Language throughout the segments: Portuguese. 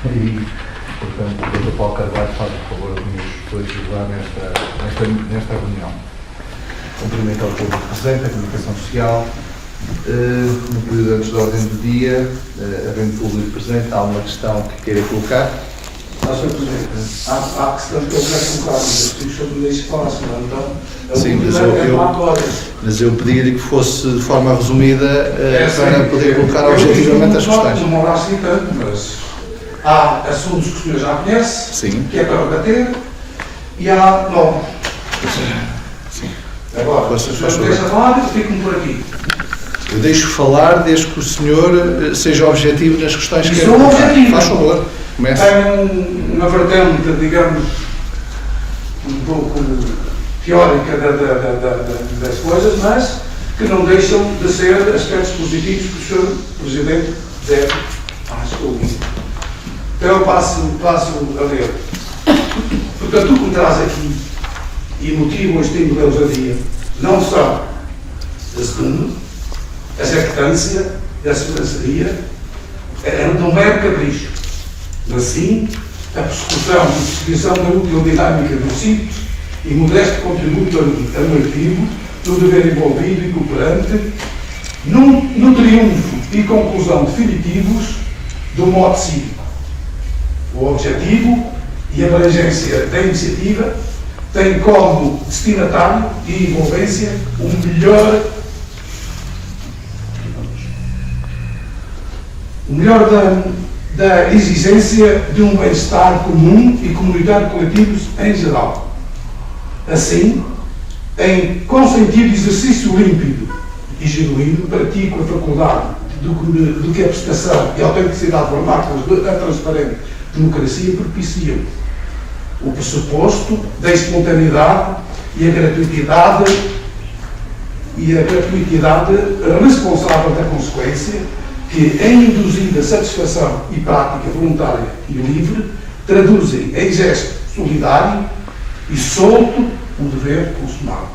E, portanto, o Dr. Paulo Carvalho faz o favor de nos coadjuvar nesta reunião. Cumprimento ao público presente, a comunicação social. No período antes da ordem do dia, havendo público presente, há uma questão que queira colocar. Sr. Presidente, há questão que eu quero colocar, mas eu só me deixe falar, senão então... Sim, mas eu pedi-lhe que fosse de forma resumida para poder colocar objetivamente as questões. Não demorar assim tanto, mas há assuntos que o senhor já conhece, sim, que é para debater, e há novos. Sim. Agora, se o senhor deixa falar, fico-me por aqui. Eu deixo falar desde que o senhor seja objetivo nas questões que sou objetivo. Faz favor. Comece. Tem uma vertente, digamos, um pouco teórica das coisas, mas que não deixam de ser aspectos positivos que o Sr. Presidente deve ouvir. Então eu passo a ler. Portanto, o que me traz aqui e motiva o estímulo da ousadia não são, segundo, a jactância e a sobranceria, não é capricho. Assim, a persecução e perseguição da útil dinâmica do simples e modesto contributo amortivo do dever envolvido e cooperante no triunfo e conclusão definitivos do modo cívico. O objetivo e abrangência da iniciativa têm como destinatário e envolvência o melhor da exigência de um bem-estar comum e comunitário coletivos em geral. Assim, em consentido exercício límpido e genuíno, pratico a faculdade do que a prestação e a autenticidade formáticas da transparente democracia propiciam. O pressuposto da espontaneidade e a gratuitidade responsável da consequência que, em induzida satisfação e prática voluntária e livre, traduzem em gesto solidário e solto o dever consumado.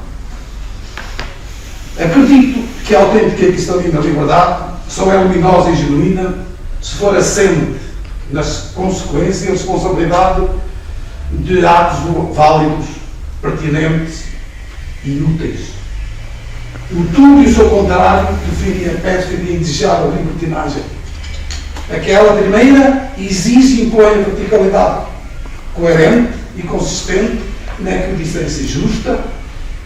Acredito que a autêntica e cristalina liberdade só é luminosa e genuína se for assente nas consequências e responsabilidade de atos válidos, pertinentes e úteis. O tudo e o seu contrário define a pésfida e indesejável libertinagem. Aquela primeira exige e impõe a verticalidade coerente e consistente na equidistância justa,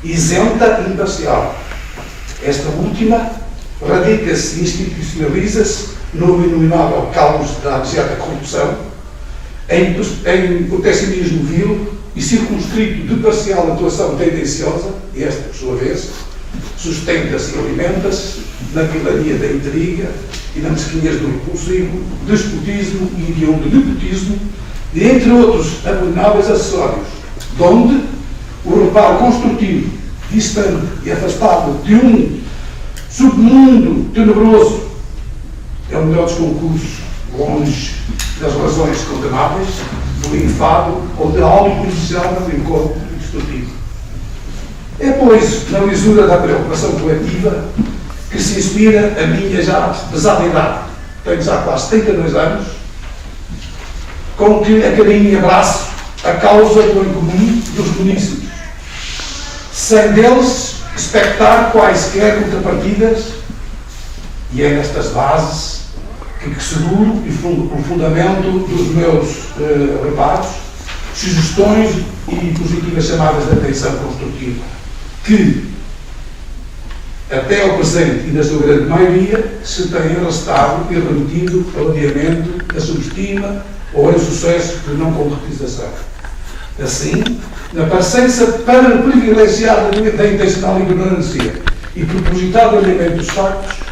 isenta e imparcial. Esta última radica-se e institucionaliza-se no inominável caos da abjeta corrupção, em proteccionismo vil e circunscrito de parcial atuação tendenciosa, e esta, por sua vez, sustenta-se e alimenta-se na vilania da intriga e na mesquinhez do repulsivo, despotismo e hediondo nepotismo, e entre outros abomináveis acessórios, donde o reparo construtivo, distante e afastado de um submundo tenebroso, é o melhor dos concursos, longe das razões condenáveis, do enfado ou de algo desejável encontro destrutivo. É, pois, na lisura da preocupação coletiva que se inspira a minha já pesada idade, tenho já quase 32 anos, com que a carinho e abraço a causa do bem comum dos munícipes, sem deles expectar quaisquer contrapartidas, e é nestas bases que seguro o fundamento dos meus reparos, sugestões e positivas chamadas de atenção construtiva, que, até ao presente e na sua grande maioria, se têm arrastado e remetido ao adiamento da subestima ou ao insucesso de não concretização. Assim, na parecença privilegiada da intencional ignorância e propositado alinhamento dos factos,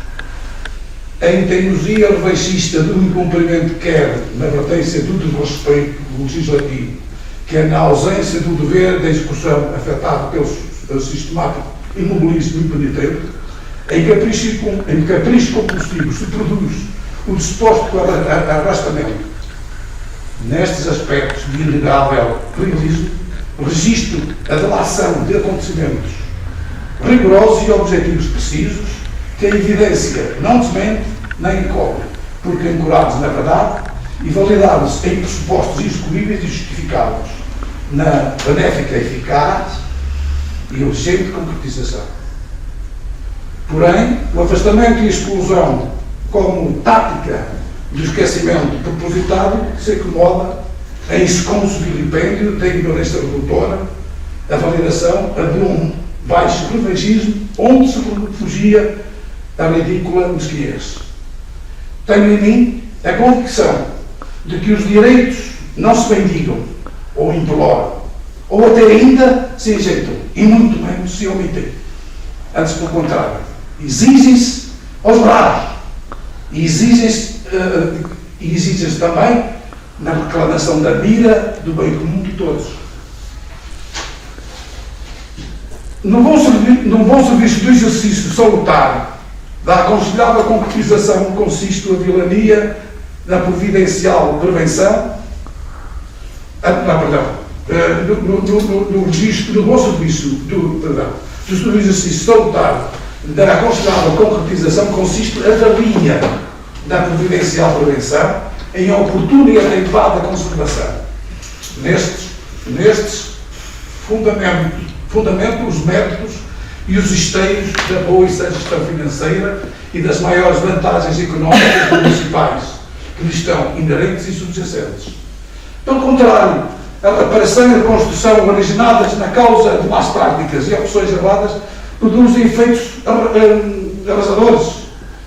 em teimosia revancista do incumprimento, quer na vertência do desrespeito legislativo, quer na ausência do dever da execução afetado pelo sistemático imobilismo impenitente, em capricho compulsivo se produz o disposto arrastamento. Nestes aspectos de inegável realismo, registro a delação de acontecimentos rigorosos e objetivos precisos, que a evidência não desmente nem encobre, porque ancorados na verdade e validados em pressupostos execuíveis e justificados na benéfica, eficaz e urgente concretização. Porém, o afastamento e a exclusão como tática do esquecimento propositado se acomoda em esconso vilipêndio da ignorância redutora, a validação a de um baixo revanchismo onde se refugia a ridícula mesquinhez. Tenho em mim a convicção de que os direitos não se bendigam ou imploram, ou até ainda se enjeitam, e muito menos se omitem. Antes, pelo contrário, exigem-se aos braços e exigem-se também na reclamação da mira do bem comum de todos. No bom serviço do exercício salutar da aconselhável concretização consiste a vilania da providencial prevenção, no bom serviço do exercício salutar da aconselhável concretização consiste a valia da providencial prevenção em oportuna e adequada conservação. Nestes fundamentam os méritos e os esteios da boa e sã gestão financeira e das maiores vantagens económicas municipais que lhes estão inerentes e subjacentes. Pelo contrário, a reparação e a reconstrução originadas na causa de más práticas e opções erradas produzem efeitos arrasadores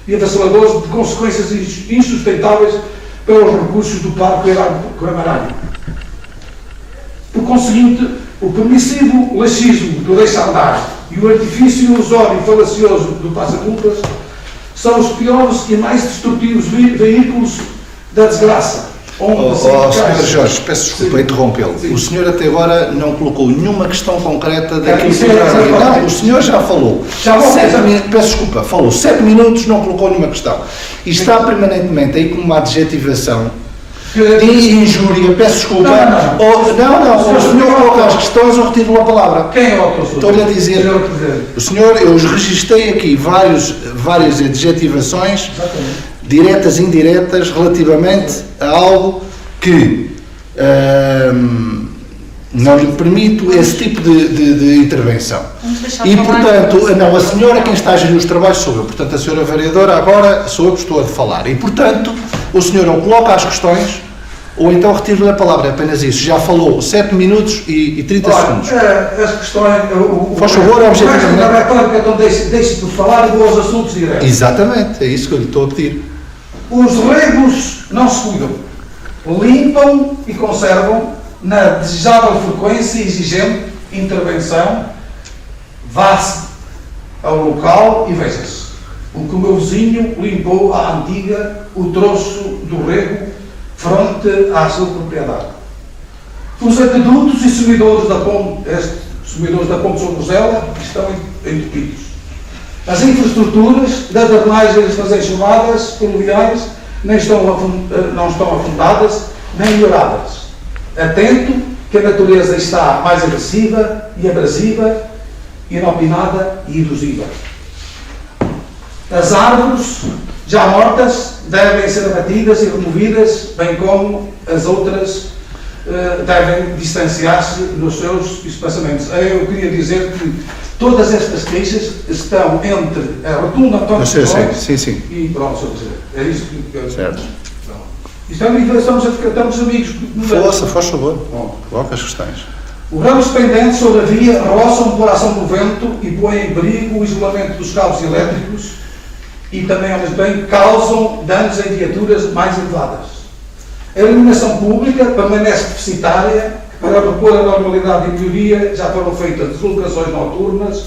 e avassaladores de consequências insustentáveis para os recursos do parque camarário. Por conseguinte, o permissivo laxismo do deixa-andar e o artifício ilusório e falacioso do passa-culpas são os piores e mais destrutivos veículos da desgraça. Sr. Jorge, peço desculpa interrompê-lo. O senhor até agora não colocou nenhuma questão concreta daquilo que não, o senhor já falou. Peço desculpa, falou 7 minutos, não colocou nenhuma questão. E está permanentemente aí com uma adjetivação de injúria, peço desculpa. Não, o senhor coloca as questões, eu retiro a palavra. Quem é o professor? Estou-lhe a dizer. O senhor, eu registrei aqui várias adjetivações, diretas e indiretas, relativamente a algo que não lhe permito esse tipo de intervenção. E, portanto, não, a senhora quem está a gerir os trabalhos sou eu, portanto, a senhora vereadora agora sou eu que estou a falar. E, portanto, o senhor ou coloca as questões, ou então retiro-lhe a palavra, é apenas isso. Já falou 7 minutos e 30 segundos. As questões... Faz favor, objetivamente. A retórica, então deixe-me falar e vou aos assuntos diretos. Exatamente, é isso que eu lhe estou a pedir. Os regos não se cuidam. Limpam e conservam na desejável frequência e exigente intervenção. Vá-se ao local e veja-se. O que o meu vizinho limpou à antiga o troço do rego fronte à sua propriedade. Os aquedutos e sumidores da ponte São Rosela estão entupidos. As infraestruturas das drenagens das chamadas pluviais não estão afundadas nem melhoradas. Atento que a natureza está mais agressiva e abrasiva, inopinada e ilusiva. As árvores já mortas devem ser abatidas e removidas, bem como as outras devem distanciar-se nos seus espaçamentos. Eu queria dizer que todas estas queixas estão entre a rotunda António Sim. E pronto, é isso que eu... Certo. Estamos amigos. Força, faz favor. Coloca as questões. Os ramos pendentes sobre a via roçam por ação do vento e põem em perigo o isolamento dos cabos elétricos e também, ao mesmo tempo, causam danos em viaturas mais elevadas. A iluminação pública permanece deficitária. Para repor a normalidade e melhoria, já foram feitas deslocações noturnas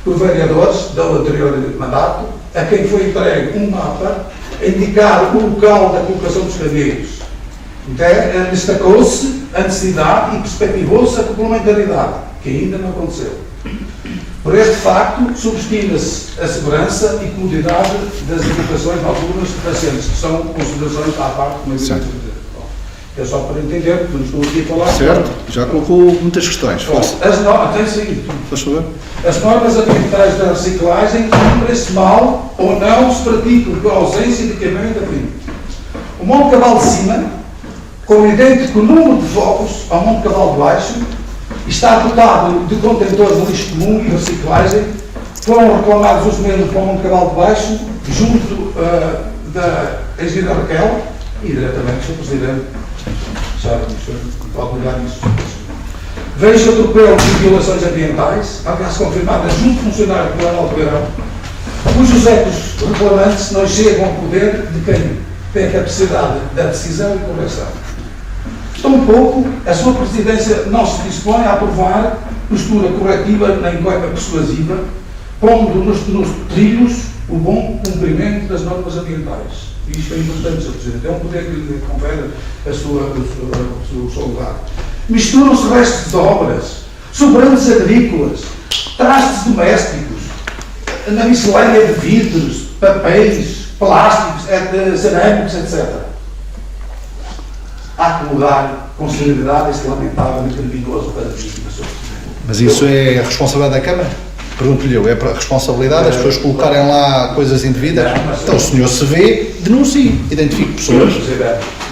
por vereadores do anterior mandato, a quem foi entregue um mapa a indicar o local da colocação dos candeeiros. Destacou-se a necessidade e perspectivou-se a complementaridade, que ainda não aconteceu. Por este facto, subestima-se a segurança e comodidade das equipações noturnas de pacientes, que são considerações à parte, como eu disse. É só para entender, porque não estou aqui a falar. Certo, já colocou muitas questões. As normas ambientais da reciclagem cumprem-se mal ou não se praticam por ausência de queimamento da prima. O Monte Cavalo de Cima com idêntico número de focos ao Monte Cavalo de Baixo, está dotado de contentores de lixo comum e reciclagem, foram reclamados os mesmos para o Monte Cavalo de Baixo, junto da engenheira Raquel e diretamente o Sr. Presidente. Já pode ligar nisso. Vejo atropelos e violações ambientais, aliás confirmadas junto funcionário do Planalto Beirão, cujos ecos reclamantes não chegam ao poder de quem tem a capacidade da decisão e correção. Tampouco a sua Presidência não se dispõe a aprovar postura corretiva nem coima persuasiva, pondo nos trilhos o bom cumprimento das normas ambientais. E isto é importante, Sr. Presidente. É um poder que lhe confere o seu lugar. Misturam-se restos de obras, sobrantes agrícolas, trastes domésticos, na miscelânea de vidros, papéis, plásticos, cerâmicos, etc. Há que mudar com celeridade este lamentável e criminoso paradigma, Sr. Presidente. Mas isso é a responsabilidade da Câmara? Pergunto-lhe eu, é para a responsabilidade as pessoas colocarem lá coisas indevidas? Então o senhor se vê, denuncie, identifique pessoas.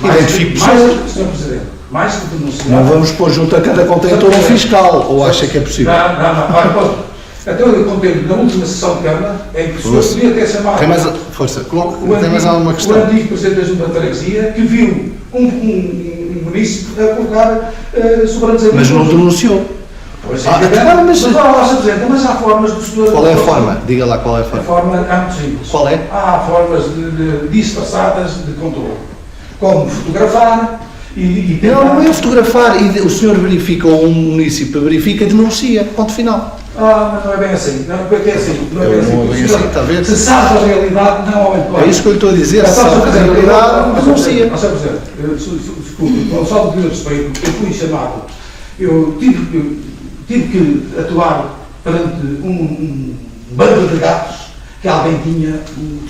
Identifique pessoas. Sr. Presidente, mais que denunciar... Não vamos pôr junto a cada contentor um fiscal, ou acha que é possível? Não. Até eu contei na última sessão de Câmara, em que o senhor podia ter chamado... Tem mais, força, tem mais alguma questão? O antigo Presidente da Junta de Freguesia, que viu um município a colocar sobrantes... Mas não denunciou. Mas há formas do senhor... Qual é a forma? Diga lá qual é a A forma. forma é muito simples. Qual é? Há formas disfarçadas de controle. Como fotografar e tentar... Não é fotografar. E o senhor verifica, ou um município verifica e denuncia. Ponto final. Mas não é bem assim. Não é bem assim. Não é bem Não é bem assim. assim, está a ver? Se sabe a realidade, não aumentou. É isso que eu lhe estou a dizer. Se sabe a realidade, denuncia. Desculpe, só de respeito, eu fui chamado. Eu tive que atuar perante um bando de gatos que alguém tinha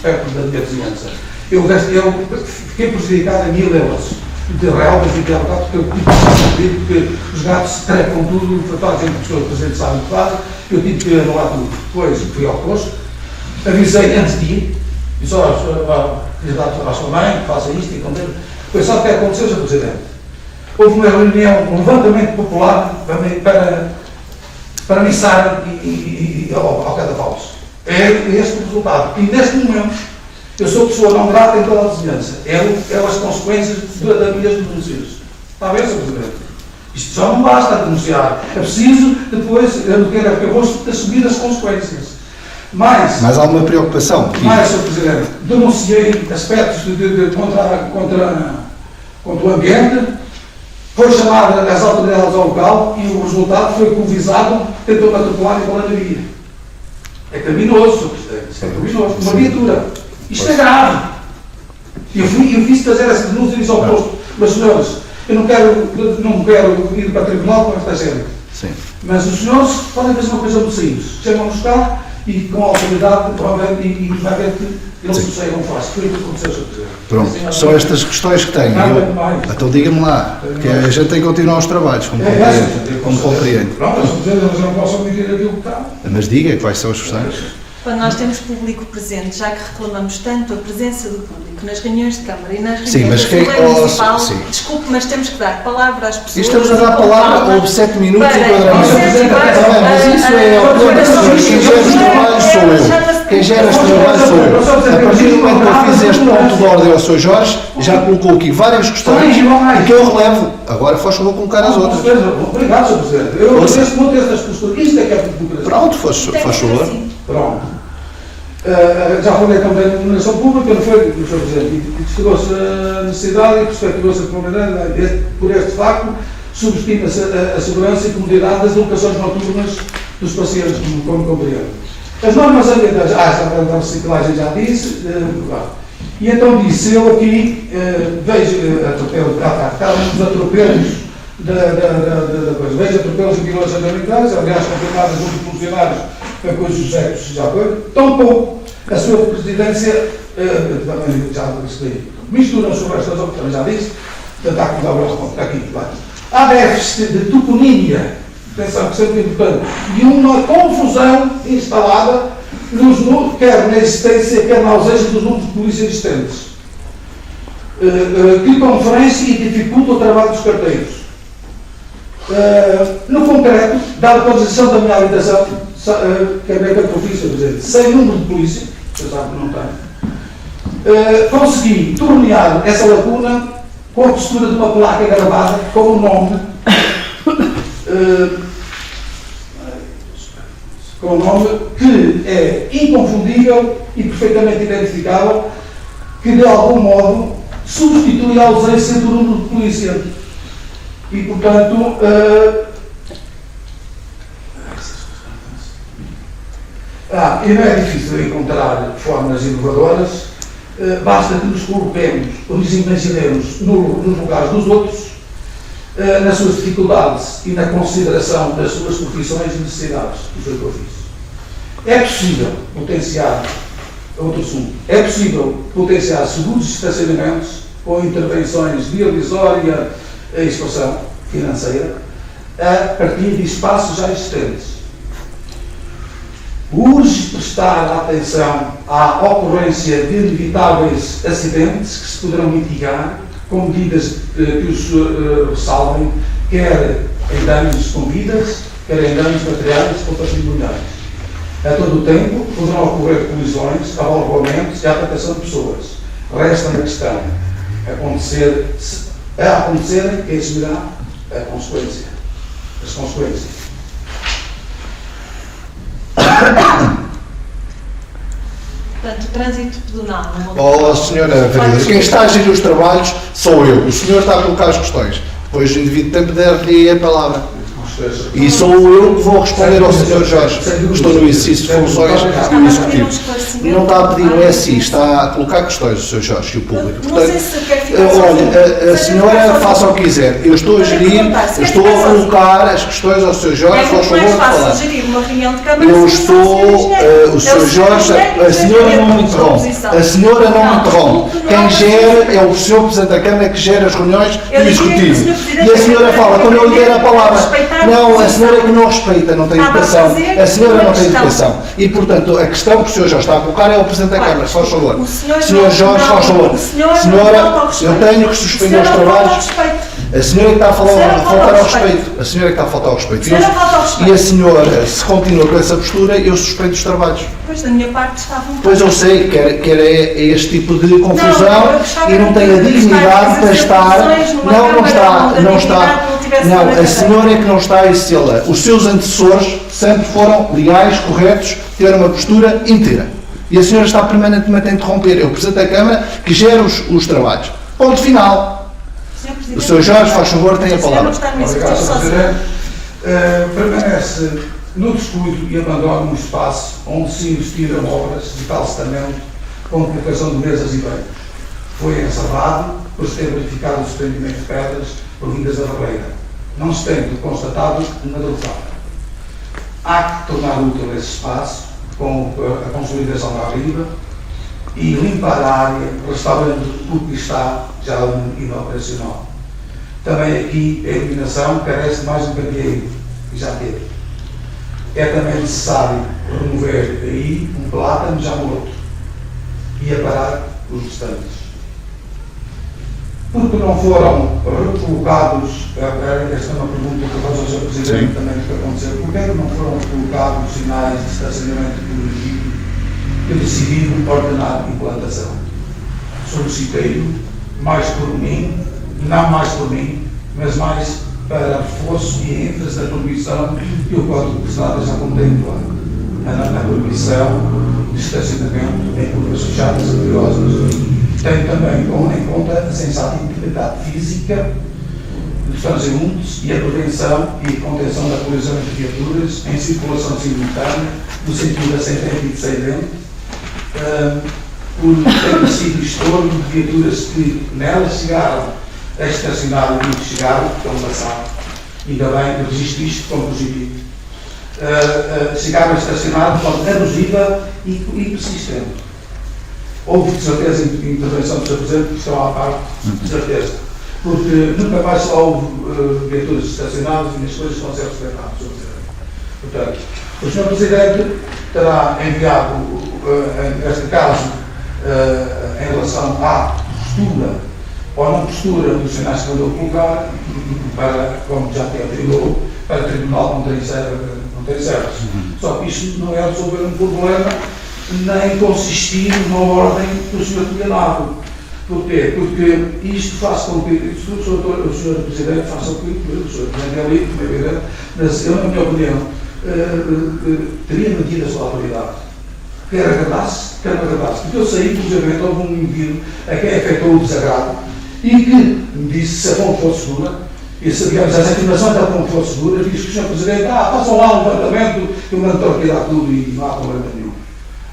perto da minha vizinhança. Eu fiquei prejudicado a 1000 euros de relvas e de gatos, porque eu tive que pedir, porque os gatos se trepam tudo, fazem o que o Presidente sabe o que fazem, eu tive que anular tudo. Depois fui ao posto, avisei antes de ir, disse, à sua mãe, faça isto e contente. Depois sabe o que aconteceu, Sr. Presidente? Houve uma reunião, um levantamento popular para missar ao Cadafalso. É este o resultado. E neste momento, eu sou pessoa não grata em toda a vizinhança. É as consequências das minhas denúncias. Está a ver, Sr. Presidente? Isto só não basta denunciar. É preciso depois, eu vou assumir as consequências. Mas há alguma preocupação? Mais, Sr. Presidente, denunciei aspectos contra o ambiente. Foi chamada as autoridades ao local e o resultado foi que o visado tentou atropelar e pela via. É criminoso, Sr. Presidente. Isto é criminoso. Uma viatura. Isto é grave. Eu fiz fazer essa denúncia e disse ao posto, mas senhores, eu não quero ir para o tribunal com esta gente. Sim. Mas os senhores podem fazer uma coisa muito simples. Chamam-nos cá e com a autoridade e vai ver que eles sossegam fácil. Foi o que aconteceu, Sr. Presidente. Pronto, são estas questões que tenho. Então diga-me lá, que a gente tem que continuar os trabalhos, como compreende. Pronto, Sr. Presidente, mas eu não posso admitir aquilo que está. Mas diga quais são as questões. Quando nós temos público presente, já que reclamamos tanto a presença do público nas reuniões de Câmara e nas Sim, mas reuniões da Assembleia Municipal, sim. desculpe, mas temos que dar palavra às pessoas. E estamos a dar palavra, houve 7 minutos de enquadramento. Mas isso é a opinião das pessoas. Quem gera os trabalhos sou eu. Quem gera os trabalhos sou eu. A partir do momento que eu fiz este ponto de ordem ao Sr. Jorge, já colocou aqui várias questões e que eu relevo. Agora faz favor colocar as outras. Obrigado, Sr. Presidente. Eu neste momento estas posturas. Isto é que é democracia. Pronto, faz favor. Pronto. Já falei também da iluminação pública, não foi, Sr. Presidente, e chegou-se a necessidade e perspectivou-se a comunidade. Por este facto, subestima-se a segurança e comodidade das locações noturnas dos pacientes, como compreendo. As normas ambientais, a reciclagem já disse, e então disse, eu aqui vejo os atropelos vejo atropelos e violências ambientais, aliás, confirmadas junto de funcionários cujos ecos já foi, tão pouco a sua presidência, também já disse, misturam-se o resto das outras, também já disse, tentar acordar o resto aqui, claro. Há déficit de toponímia, atenção, que sempre é importante, e uma confusão instalada, quer na existência, quer na ausência dos números de polícia existentes. que conferência e dificulta o trabalho dos carteiros. No concreto, dada a posição da minha habitação, que é bem que eu fiz, sem número de polícia, eu sabe que não tenho, consegui tornear essa lacuna com a postura de uma placa gravada com o nome, que é inconfundível e perfeitamente identificável, que de algum modo substitui a ausência do número de polícia. E, portanto, e não é difícil encontrar formas inovadoras, basta que nos coloquemos, ou nos imaginemos nos lugares dos outros, nas suas dificuldades e na consideração das suas profissões e necessidades. Isso é o que eu fiz. É possível potenciar, outro assunto, é possível potenciar seguros de estacionamentos com intervenções de irrisória expansão financeira a partir de espaços já existentes. Urge prestar atenção à ocorrência de inevitáveis acidentes que se poderão mitigar com medidas que os salvem, quer em danos com vidas, quer em danos materiais ou patrimoniais. A todo o tempo poderão ocorrer colisões, abalroamentos e atacação de pessoas. Resta na questão acontecerem, quem assumirá as consequências. Portanto, o trânsito pedonal. Senhora Vereadora, quem está a gerir os trabalhos sou eu. O senhor está a colocar as questões. Depois, no devido tempo, dar-lhe a palavra. E sou eu que vou responder ao Sr. Jorge. Estou no exercício de funções do Executivo. Não está a pedir um SI, está a colocar questões, o Sr. Jorge e o público. Portanto, olha, a senhora faça o que quiser. Eu estou a gerir, eu estou a colocar as questões ao Sr. Jorge, faz favor de falar. Eu estou, o Sr. Jorge, a senhora não me interrompe. A senhora não me interrompe. Quem gera é o Sr. Presidente da Câmara que gera as reuniões do Executivo. E a senhora fala, quando eu lhe der a palavra. Não, a senhora que não respeita, não tem educação. A senhora não tem educação. E, portanto, a questão que o Sr. Jorge está a colocar é o Presidente da Câmara, faz favor. Sr. Jorge, faz favor. Senhora, eu tenho que suspender os trabalhos. A senhora que está a faltar ao respeito. A senhora que está a faltar ao respeito. E a senhora, se continua com essa postura, eu suspendo os trabalhos. Pois, da minha parte estava um Pois eu sei, quer é este tipo de confusão e não tem a dignidade para estar. Não está. Não, a senhora é que não está a excelsa. Os seus antecessores sempre foram legais, corretos, tiveram uma postura inteira. E a senhora está permanentemente a interromper. É o Presidente da Câmara que gera os trabalhos. Ponto final. O Sr. Jorge, faz favor, tem a palavra. Obrigado, Sr. Presidente. Permanece no descuido e abandono um espaço onde se investiram obras de calcetamento com colocação de mesas e bancos. Foi encerrado por se ter verificado o desprendimento de pedras provindas da barreira. Não se tendo constatado uma derrubada. Há que tornar útil esse espaço com a consolidação da arriba e limpar a área, restaurando o que está já inoperacional. Também aqui a iluminação carece de mais um candeeiro, que já teve. É também necessário remover aí um plátano já morto e aparar os restantes. Porque não foram recolocados, esta é uma pergunta que faz ao Sr. Presidente também que aconteceu, porque não foram recolocados sinais de estacionamento coletivo que decidiram ordenar a implantação? Solicitei-o mais por mim, não mais por mim, mas mais para reforço e ênfase da proibição que o Código de Estrada já contempla, na proibição de estacionamento em curvas fechadas e perigosas. Tem também em conta a sensata integridade física dos transeuntes e a prevenção e contenção da colisão de viaturas em circulação simultânea no sentido ascendente e descendente, por ter sido estorno de viaturas que nelas chegaram a estacionar e não chegaram, que é um passado, ainda bem, eu registro isto como positivo. Chegaram a estacionar de forma abusiva e persistente. Houve de certeza intervenção do Sr. Presidente, que estão à parte, de certeza. Porque nunca mais só houve viaturas estacionadas e as coisas vão ser respeitadas, Sr. Presidente. Portanto, o Sr. Presidente terá enviado, neste caso, em relação à postura ou na postura dos sinais que mandou colocar, para, como já te atribuiu, para o tribunal não tem certos. Só que isto não é resolver um problema, nem consistir na ordem que o senhor tinha dado. Porquê? Porque isto faz com que o senhor Presidente faça o que o senhor Presidente é livre, como é evidente, mas eu, na minha opinião, teria mantido a sua autoridade. Quer agradasse, quer não agradasse. Porque eu saí, inclusive, houve um indivíduo a quem afetou o desagrado e que me disse se a fonte for segura, e se, digamos, as afirmações da fonte for segura, diz que o senhor Presidente, façam lá um levantamento que o mando torquear tudo e não há problema nenhum.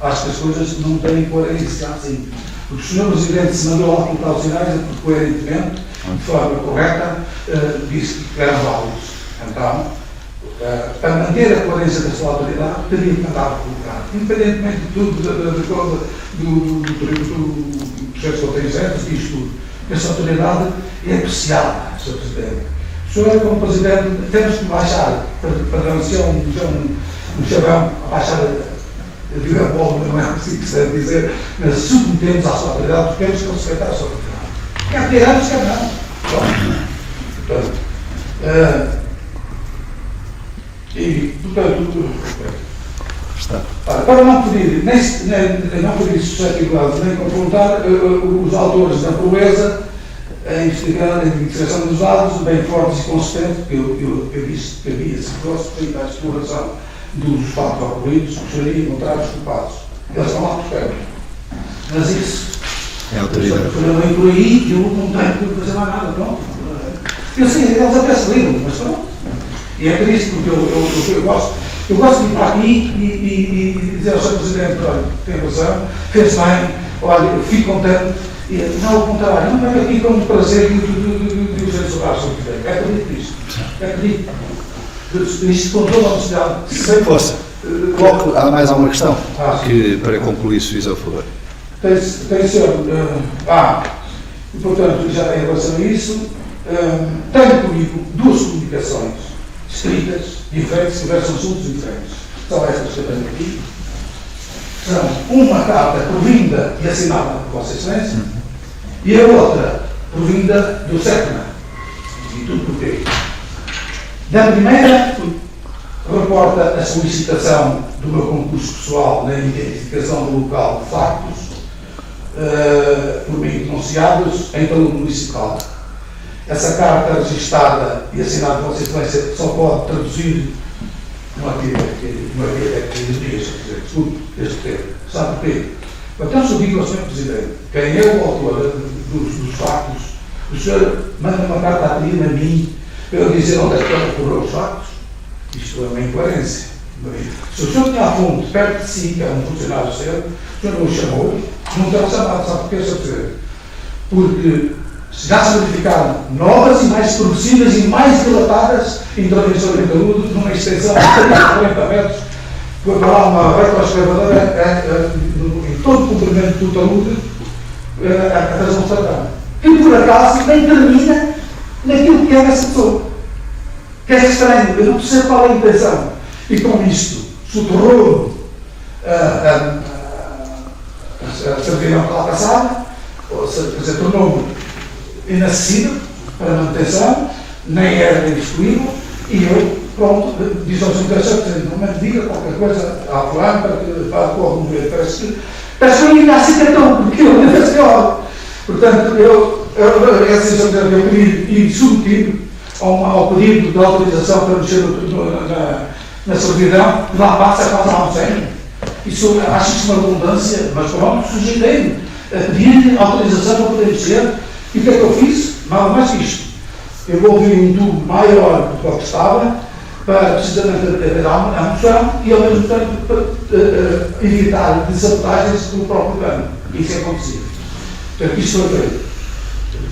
Acho que as coisas não têm coerência assim. Porque o senhor Presidente se mandou lá colocar os sinais, coerentemente, de forma correta, disse que eram válidos. Então, para manter a coerência da sua autoridade, teria que mandar colocar. Independentemente de tudo, do processo que eu tenho certo, diz tudo. Essa autoridade é apreciada, Sr. Presidente. O senhor, como Presidente, temos que baixar, para não ser um chavão, baixar a bola, não é assim que se deve dizer, mas submetemos à sua autoridade, porque temos que respeitar a sua autoridade. Quer tiramos, quer não. Portanto, e, portanto, para não pedir, não pedir suscetibilidade, nem confrontar os autores da proeza, a investigação dos dados, bem fortes e consistentes, porque eu disse que havia, se fosse feita a exploração dos fatos ocorridos, gostaria de encontrar os culpados. Eles estão lá por perto. Mas isso, é autoridade. Foi bem por aí, eu não tenho que fazer mais nada, pronto. Eu sei, eles até se ligam, mas pronto. E é triste, porque eu gosto de vir para aqui e dizer ao Sr. Presidente, olha, tem razão, fez bem, olha, eu fico contente, e não ao contrário, não venho aqui com um prazer de os censurar, Sr. Presidente. É acredito nisto. É acredito. Isto com toda a honestidade. Sem força. Coloco, há mais alguma questão que, para concluir, se fizer o favor. Tem senhor. E, portanto, já em relação a isso, tenho comigo duas comunicações escritas, diferentes, diversos assuntos diferentes. São estas que eu tenho aqui. São uma carta provinda e assinada por Vossa Excelência e a outra provinda do SECNA. E tudo porquê? Da primeira, reporta a solicitação do meu concurso pessoal na identificação do local de factos por mim denunciados em todo o municipal. Essa carta registada e assinada por Vossa Excelência só pode traduzir não havia dias, desculpe este termo. Sabe porquê? Então, se eu digo ao Sr. Presidente, quem é o autor dos factos, o senhor manda uma carta a pedir a mim para eu dizer onde é que ele recorreu os factos? Isto é uma incoerência. Se o senhor tinha a fonte perto de si, que é um funcionário seu, o senhor não o chamou, não terá chamado, sabe porquê, Sr. Presidente? Porque já se verificaram novas e mais progressivas e mais dilatadas intervenções em saúde numa extensão de 40 metros, para lá uma retroescavadora em todo o comprimento do talude a fazer um certame. E por acaso nem termina naquilo que é essa pessoa. Que é estranho, eu não percebo qual é a intenção. E com isto, soterrou a servidão que lá passava, ou seja, tornou-me inacessível para a manutenção, nem era indiscutível, e eu, pronto, diz ao Sr. Presidente, não me diga qualquer coisa à fulana para que vá com algum ver. Parece que ainda assim que é tão, porque eu não sei hora. Portanto, eu pedi e submetido ao pedido de autorização para mexer na servidão, lá passa quase há um século. Isso, acho isso uma redundância, mas pronto, sujeitei-me a pedir autorização para poder mexer. E o que é que eu fiz? Nada mais que isto. Eu vou ouvir um tubo maior do que estava, para precisamente a moção e ao mesmo tempo para evitar desavantagens do próprio plano. Isso é acontecido. Portanto, isto foi feito.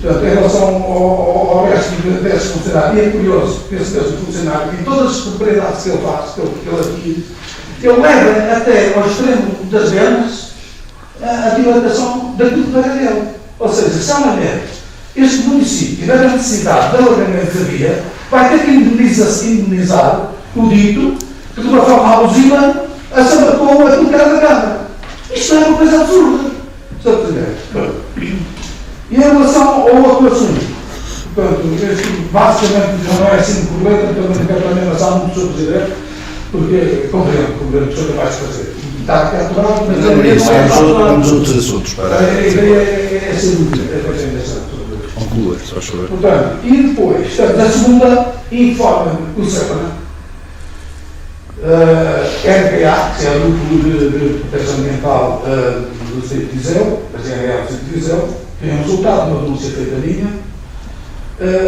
Portanto, em relação ao resto desse funcionário, e é curioso que esse mesmo funcionário, em todas as propriedades que ele faz, que ele adquire, ele leva até ao extremo das vendas a dilatação daquilo que era dele. Ou seja, se amanhã este município tiver a necessidade de alargamento da via, vai ter que indemnizar o dito que, de uma forma abusiva, assabatou aquilo que era da Câmara. Isto é uma coisa absurda. Sr. Presidente. E em relação ao outro assunto, portanto, este basicamente já não é assim um problema, também quero também lançar muito sobre o Presidente, porque compreendo que sou capaz de fazer. Está aqui aturado, mas Não é isso, temos outros assuntos para. a ideia é ser útil, é fazer desta altura. Conclua, só chover. Portanto, e depois, estamos a segunda, informa-me o SEPAN, RPA, que é o Grupo de Proteção Ambiental do Distrito de Viseu, da GNR do Distrito de Viseu, que é um resultado de uma denúncia feita minha,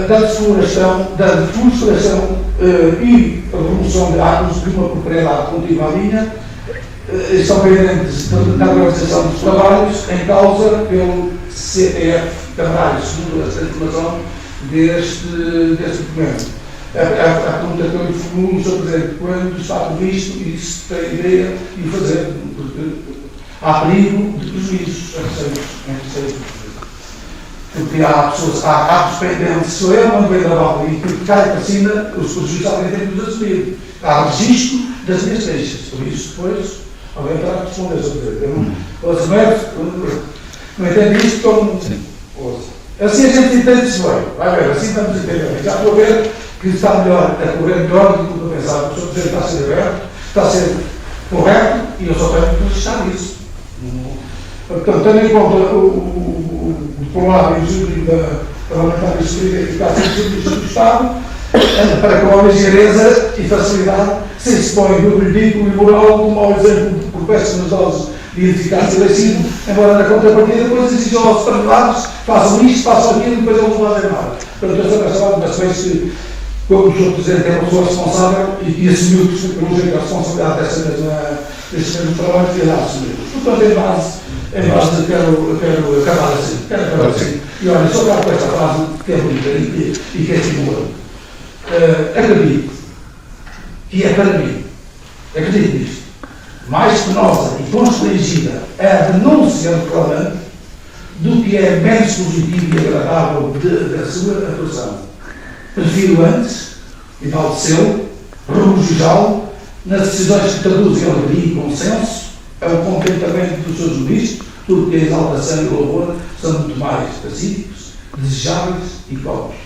da desflorestação e a remoção de árvores de uma propriedade contigua à minha, são pendentes da realização dos trabalhos em causa pelo CTF Camargo, segundo esta informação deste documento. A pergunta que eu lhe formulo, Sr. Presidente, quando está previsto e se tem ideia de fazer, porque há perigo de prejuízos em terceiros. Porque há pessoas, há pendentes, sou eu, não vem da bola, e porque cai para cima, os prejuízos alguém tem que nos assumir. Há registro das minhas queixas, por isso depois alguém terá que responder, Sr. Presidente. Não entendo isto como. Assim a gente entende-se bem, vai ver, assim estamos a entender. Já estou a ver que está melhor, a correr melhor do que eu pensava. O Sr. Presidente está a ser aberto, está a ser correto e eu só tenho que registrar isso. Portanto, tendo em conta o formulário jurídico da parlamentar que está a ser do Estado, para com a ligeireza e facilidade se expõe no ridículo e moral como ao exemplo por péssimas doses de eficácia ilícita, embora na contrapartida depois exijam aos supermercados façam isto, façam aquilo e depois eles não fazem nada. Portanto, eu estou a pensar, mas bem se, como o Sr. Presidente é uma pessoa responsável e assumiu a responsabilidade desse mesmo trabalho que irá assumir. Portanto, em base quero acabar assim. E olha, só acabo com esta frase que é bonita e que é estimulante. Acredito que é para mim, acredito nisto, mais penosa e constrangida é a denúncia do reclamante do que é menos positivo e agradável da sua atuação. Prefiro antes enaltecê-lo, regozijá-lo nas decisões que traduzem alegria e consenso, é o contentamento dos seus ministros, porque a exaltação e o louvor são muito mais pacíficos, desejáveis e próprios.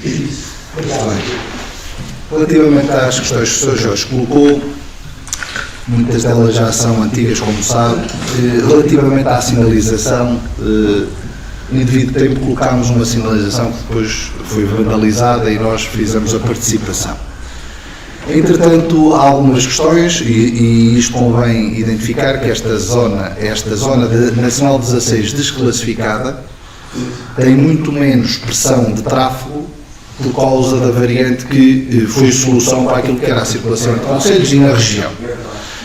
E isso. Obrigado. Relativamente às questões que o Sr. Jorge colocou, muitas delas já são antigas, como sabe. Relativamente à sinalização, no devido tempo colocámos uma sinalização que depois foi vandalizada e nós fizemos a participação. Entretanto, há algumas questões e isto convém identificar que esta zona de Nacional 16 desclassificada tem muito menos pressão de tráfego por causa da variante que foi solução para aquilo que era a circulação entre concelhos e na região.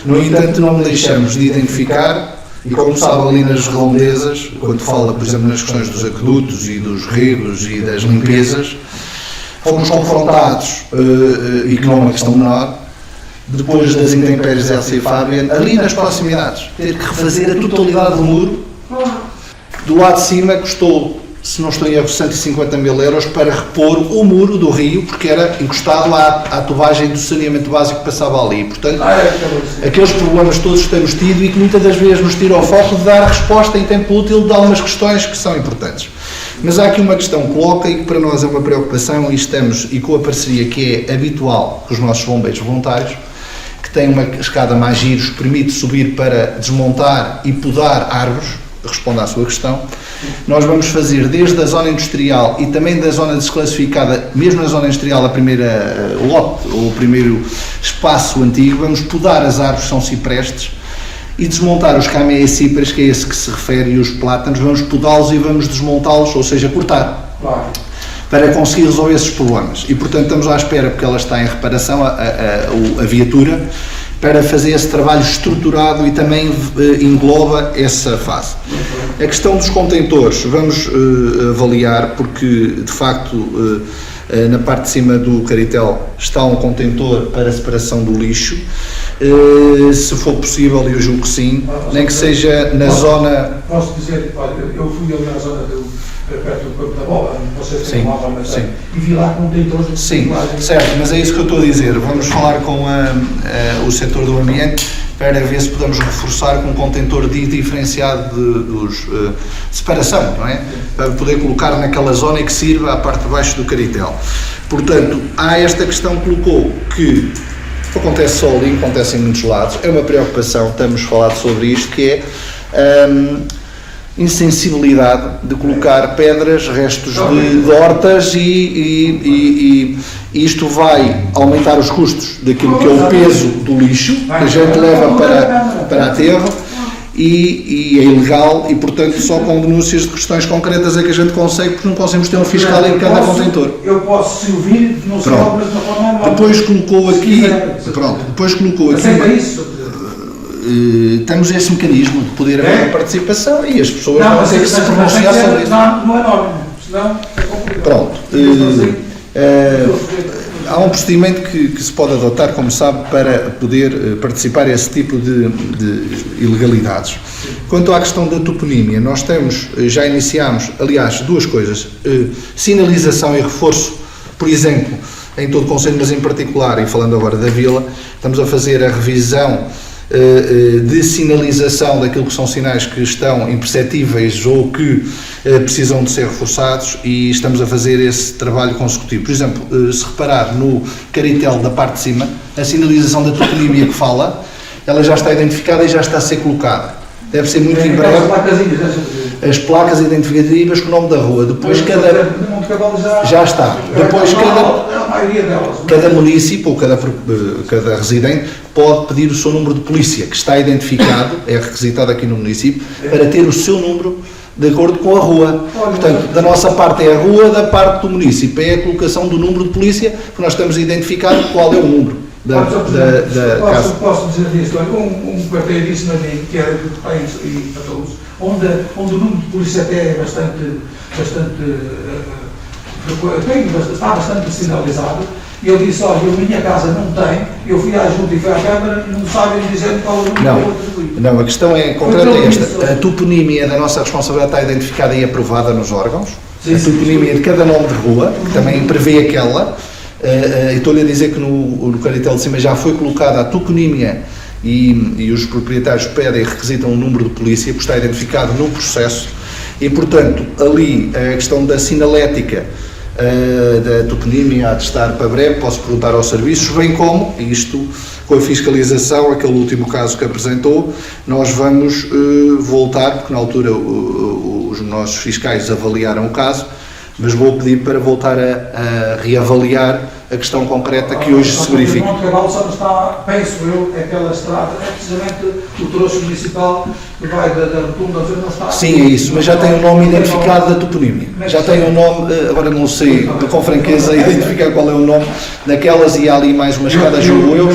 No entanto, não deixamos de identificar, e como sabe ali nas redondezas, quando fala, por exemplo, nas questões dos aquedutos e dos regos e das limpezas, fomos confrontados, e que não é uma questão menor, depois das intempéries da LC Fabian, ali nas proximidades, ter que refazer a totalidade do muro. Do lado de cima custou, se não estou em erro, 150 mil euros para repor o muro do rio, porque era encostado à tovagem do saneamento básico que passava ali. Portanto, aqueles problemas todos que temos tido e que muitas das vezes nos tiram o foco de dar resposta em tempo útil de algumas questões que são importantes. Mas há aqui uma questão que coloca e que para nós é uma preocupação, e com a parceria que é habitual com os nossos bombeiros voluntários, que tem uma escada mais giros que permite subir para desmontar e podar árvores, responde à sua questão. Nós vamos fazer desde a zona industrial e também da zona desclassificada, mesmo na zona industrial, a primeira lote, ou o primeiro espaço antigo, vamos podar as árvores que são ciprestes e desmontar os cameicíperes, que é esse que se refere, e os plátanos, vamos podá-los e vamos desmontá-los, ou seja, cortar, para conseguir resolver esses problemas. E, portanto, estamos à espera, porque ela está em reparação, a viatura, para fazer esse trabalho estruturado e também engloba essa fase. A questão dos contentores, vamos avaliar, porque, de facto, na parte de cima do Caritel está um contentor para a separação do lixo. Se for possível, eu julgo que sim, nem que seja na zona... Posso dizer, olha, eu fui ali à zona perto do campo da bola, vocês Sim, têm uma obra, sim. e vi lá com contentores de Sim, reciclagem. certo, mas é isso que eu estou a dizer. Vamos falar com o setor do ambiente para ver se podemos reforçar com um contentor diferenciado de separação, não é? Para poder colocar naquela zona e que sirva à parte de baixo do caritel. Portanto, há esta questão que colocou, que acontece só ali, acontece em muitos lados, é uma preocupação, estamos a falar sobre isto, que é insensibilidade de colocar pedras, restos de hortas e isto vai aumentar os custos daquilo que é o peso do lixo que a gente leva para aterro e é ilegal e, portanto, só com denúncias de questões concretas é que a gente consegue, porque não conseguimos ter um fiscal em cada contentor. Eu posso se ouvir, não sei obras de uma forma normal. Depois colocou aqui, depois colocou aqui, aceita isso? temos esse mecanismo de poder haver uma participação e as pessoas vão ter que se pronunciar sobre isso. Não é norma, senão é complicado. Pronto. Há um procedimento que se pode adotar, como sabe, para poder participar esse tipo de ilegalidades. Quanto à questão da toponímia, nós já iniciámos, aliás, duas coisas. Sinalização e reforço, por exemplo, em todo o concelho, mas em particular, e falando agora da Vila, estamos a fazer a revisão de sinalização daquilo que são sinais que estão imperceptíveis ou que precisam de ser reforçados e estamos a fazer esse trabalho consecutivo. Por exemplo, se reparar no caritel da parte de cima, a sinalização da toponímia que fala, ela já está identificada e já está a ser colocada. Deve ser muito em breve. As placas identificativas com o nome da rua. Depois já está. Depois cada município ou cada residente pode pedir o seu número de polícia, que está identificado, é requisitado aqui no município, para ter o seu número de acordo com a rua. Portanto, da nossa parte é a rua, da parte do município é a colocação do número de polícia, porque nós estamos a identificar qual é o número da casa. Posso dizer isto? Um quarteiro disse-me a mim, que era de Pães e para todos, onde o número de polícia até é está bastante sinalizado, e eu disse, olha, a minha casa não tem, eu fui à junta e fui à Câmara e não sabem dizer qual é o número que eu atribuí. Não, a questão concreta é esta. A toponímia da nossa responsabilidade está identificada e aprovada nos órgãos. A toponímia de cada nome de rua, que também prevê aquela. Estou-lhe a dizer que no caritel de cima já foi colocada a toponímia e os proprietários pedem e requisitam um número de polícia, porque está identificado no processo. E, portanto, ali a questão da sinalética da toponímia há de estar para breve, posso perguntar aos serviços, bem como, isto com a fiscalização, aquele último caso que apresentou, nós vamos voltar, porque na altura os nossos fiscais avaliaram o caso, mas vou pedir para voltar a reavaliar a questão concreta que hoje se verifica. O Monte Cavalo só está, penso eu, aquela estrada, é precisamente o troço municipal que vai da rotunda, não está... Sim, é isso, mas já tem o nome identificado da toponímia. Já tem o nome, agora não sei, com franqueza, identificar qual é o nome daquelas e há ali mais uma escada, julgo eu.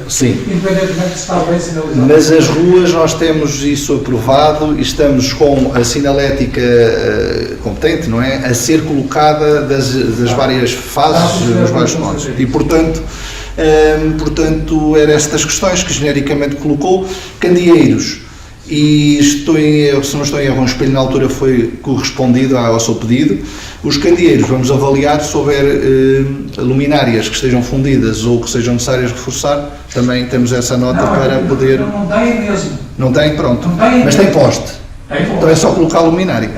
Sim. Independentemente de estar bem sinalizado. Mas as ruas nós temos isso aprovado e estamos com a sinalética competente, não é? A ser colocada das várias fases, nos vários pontos. E, portanto, eram estas questões que genericamente colocou. Candeeiros, e se não estou em erro, um espelho na altura foi correspondido ao seu pedido. Os candeeiros, vamos avaliar se houver luminárias que estejam fundidas ou que sejam necessárias reforçar, também temos essa nota para poder... Não tem mesmo. Não tem? Pronto. Não tem, mas tem poste. Então é só colocar luminária.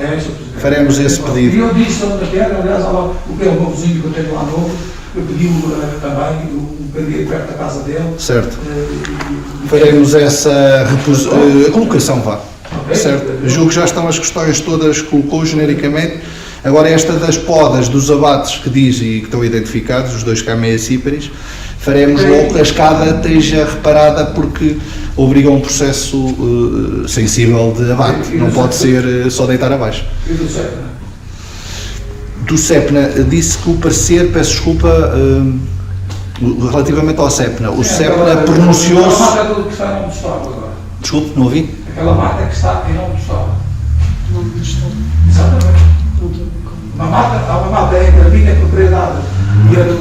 Faremos esse pedido. E eu disse onde eu quero, aliás, o que é o meu vizinho que eu tenho lá novo, eu pedi também um candeeiro perto da casa dele. Certo. Faremos essa colocação, vá. Okay. Certo. Julgo que já estão as questões todas que colocou genericamente. Agora esta das podas, dos abates que diz e que estão identificados, os dois cameacípares, faremos logo que a escada esteja reparada porque obriga a um processo sensível de abate. Não pode ser só deitar abaixo. E do CEPNA? Do CEPNA, disse que o parecer, peço desculpa, relativamente ao CEPNA. O CEPNA pronunciou-se... Aquela marca que está em nome do Estado agora. Desculpe, não ouvi? Aquela marca que está em nome do Estado. Nome do Estado. Exatamente. Há uma mata entre a minha propriedade e a do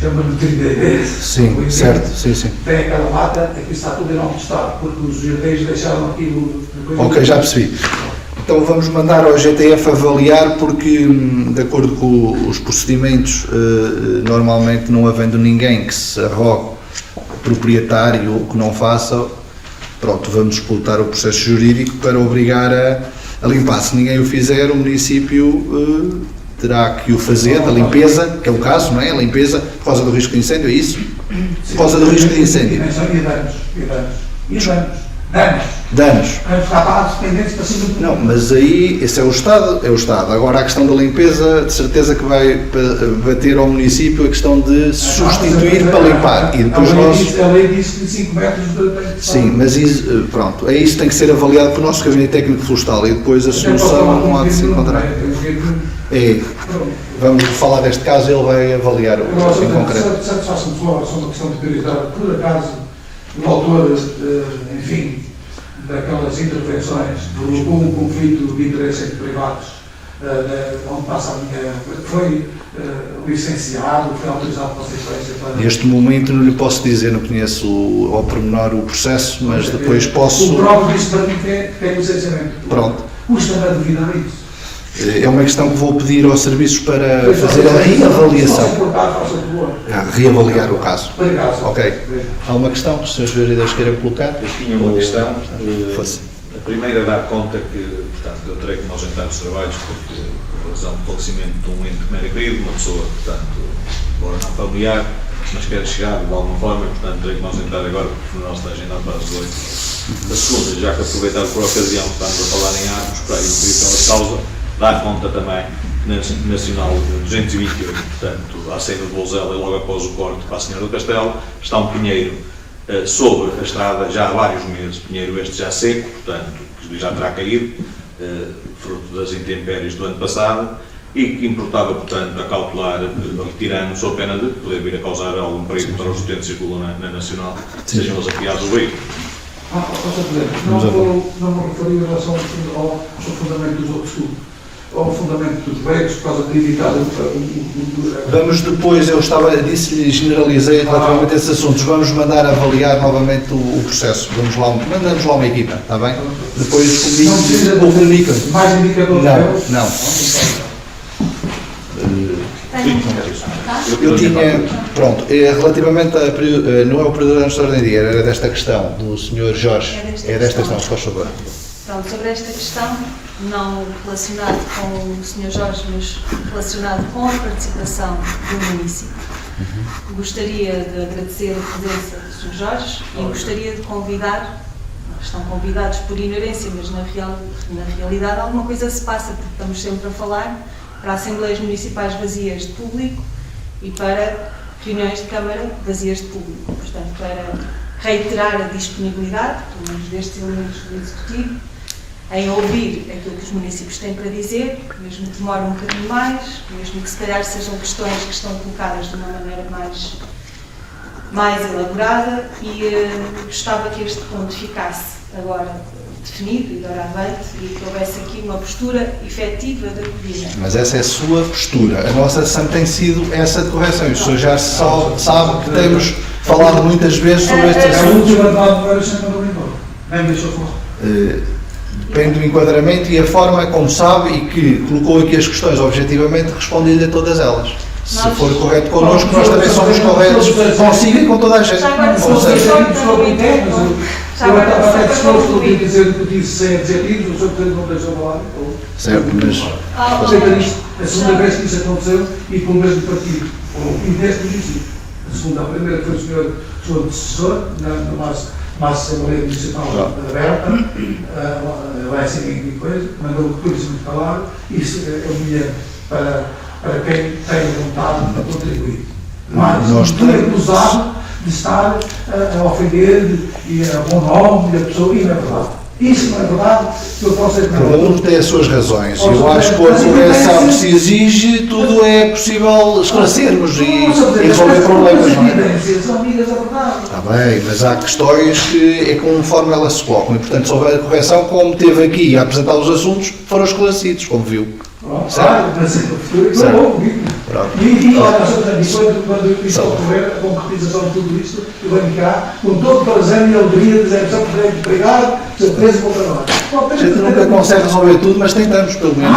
chama-lhe 30. Sim, certo, sim. Tem aquela mata, aqui está tudo em nome do Estado, porque os jardins deixaram aquilo. Ok, já percebi. Então vamos mandar ao GTF avaliar porque, de acordo com os procedimentos, normalmente não havendo ninguém que se arrogue proprietário ou que não faça, pronto, vamos explotar o processo jurídico para obrigar a limpar. Se ninguém o fizer, o município terá que o fazer, da limpeza, que é o caso, não é? A limpeza por causa do risco de incêndio, é isso? Por causa do risco de incêndio. E danos. Danos. Vamos estar pagados dependentes para cima do... Não, mas aí, esse é o Estado. Agora a questão da limpeza, de certeza que vai bater ao município a questão de substituir para limpar. E depois nós... A lei diz que 5 metros de... Sim, mas isso, pronto, é isso que tem que ser avaliado pelo nosso Gabinete Técnico Florestal e depois a solução não há de se encontrar. Vamos falar deste caso e ele vai avaliar o caso em concreto. Satisfação pessoal, só uma questão de prioridade. Por acaso, o autor, enfim, daquelas intervenções, provocou um conflito de interesse entre privados, onde passa a minha... Foi licenciado, foi autorizado pela sequência para... Neste momento não lhe posso dizer, não conheço ao pormenor o processo, mas depois posso... O próprio disse para mim que é licenciamento. Pronto. Custa-me a duvidar isso. É uma questão que vou pedir aos serviços para fazer a reavaliação. Reavaliar o caso. Ok. Há uma questão que os senhores vereadores queiram colocar? Eu tinha uma questão. A primeira dá conta que, portanto, eu terei que me ausentar dos trabalhos porque, por razão de falecimento de um ente que me era querido, uma pessoa, portanto, embora não familiar, mas quer chegar de alguma forma, portanto, terei que me ausentar agora porque o funeral está agendado para as 8. A segunda, já que aproveitado por ocasião, estamos a falar em árvores, para ir pela causa, dá conta também que Nacional 228, portanto, à saída de Bolzela e logo após o corte para a Senhora do Castelo, está um pinheiro sobre a estrada já há vários meses, pinheiro este já seco, portanto, que já terá caído, fruto das intempéries do ano passado, e que importava, portanto, a cautelar, retirando sob pena de poder vir a causar algum perigo para os utentes que circulam na Nacional, sejam eles afiados ao veículo. Não me referi em relação ao fundamento dos outros estudos, ao fundamento dos veículos, por causa de evitar Vamos depois, disse-lhe, generalizei relativamente a esses assuntos, vamos mandar avaliar novamente o processo. Mandamos lá uma equipa, está bem? Depois comunicam. Mais indicadores? Não. Eu tinha, pronto, relativamente a, não é o período da história do dia, era desta questão do Sr. Jorge, é desta questão, se faz favor. Pronto, sobre esta questão, não relacionado com o Sr. Jorge, mas relacionado com a participação do município. Gostaria de agradecer a presença do Sr. Jorge e gostaria de convidar, estão convidados por inerência, mas na realidade alguma coisa se passa, porque estamos sempre a falar para assembleias municipais vazias de público e para reuniões de Câmara vazias de público. Portanto, para reiterar a disponibilidade, pelo menos destes elementos do Executivo, em ouvir aquilo que os municípios têm para dizer, mesmo que demore um bocadinho mais, mesmo que se calhar sejam questões que estão colocadas de uma maneira mais elaborada, e gostava que este ponto ficasse agora definido e doravante e que houvesse aqui uma postura efetiva de acolhida. Mas essa é a sua postura. A nossa ação tem sido essa de correção. O senhor já sabe que temos falado muitas vezes sobre estes assuntos. Depende do enquadramento e a forma como sabe e que colocou aqui as questões objetivamente, responde-lhe a todas elas. Se for correto connosco, nós também somos corretos consigo e com toda a gente. Já agora, se você já agora até disposto a dizer que disse sem adjetivos, o Sr. Presidente não deixou falar. Certo, mas... A segunda vez que isso aconteceu e com o mesmo partido, o interesse do município. A primeira foi o Sr. Assessor, na Assembleia Municipal aberta, lá em cima e coisa, mandou tudo isso muito calado, e isso é um bilhete para quem tem vontade de contribuir. Mas não é acusado de estar a ofender e a bom nome da pessoa, e não é verdade. Isso não é verdade, eu posso dizer que não. Cada um tem as suas razões. Eu acho que com a correção que se exige, tudo é possível esclarecermos e resolver problemas, não é? São amigas da verdade. Está bem, mas há questões que é conforme elas se colocam. E, portanto, se houver correção, como teve aqui a apresentar os assuntos, foram esclarecidos, como viu. Certo? Mas no futuro é bom. Pronto. E olha, quando isso ocorrer, a concretização de tudo isto, eu venho cá, com todo o prazer e alegria, dizer que muito obrigado, certeza para o trabalho. A gente nunca consegue resolver tudo, mas tentamos, pelo menos.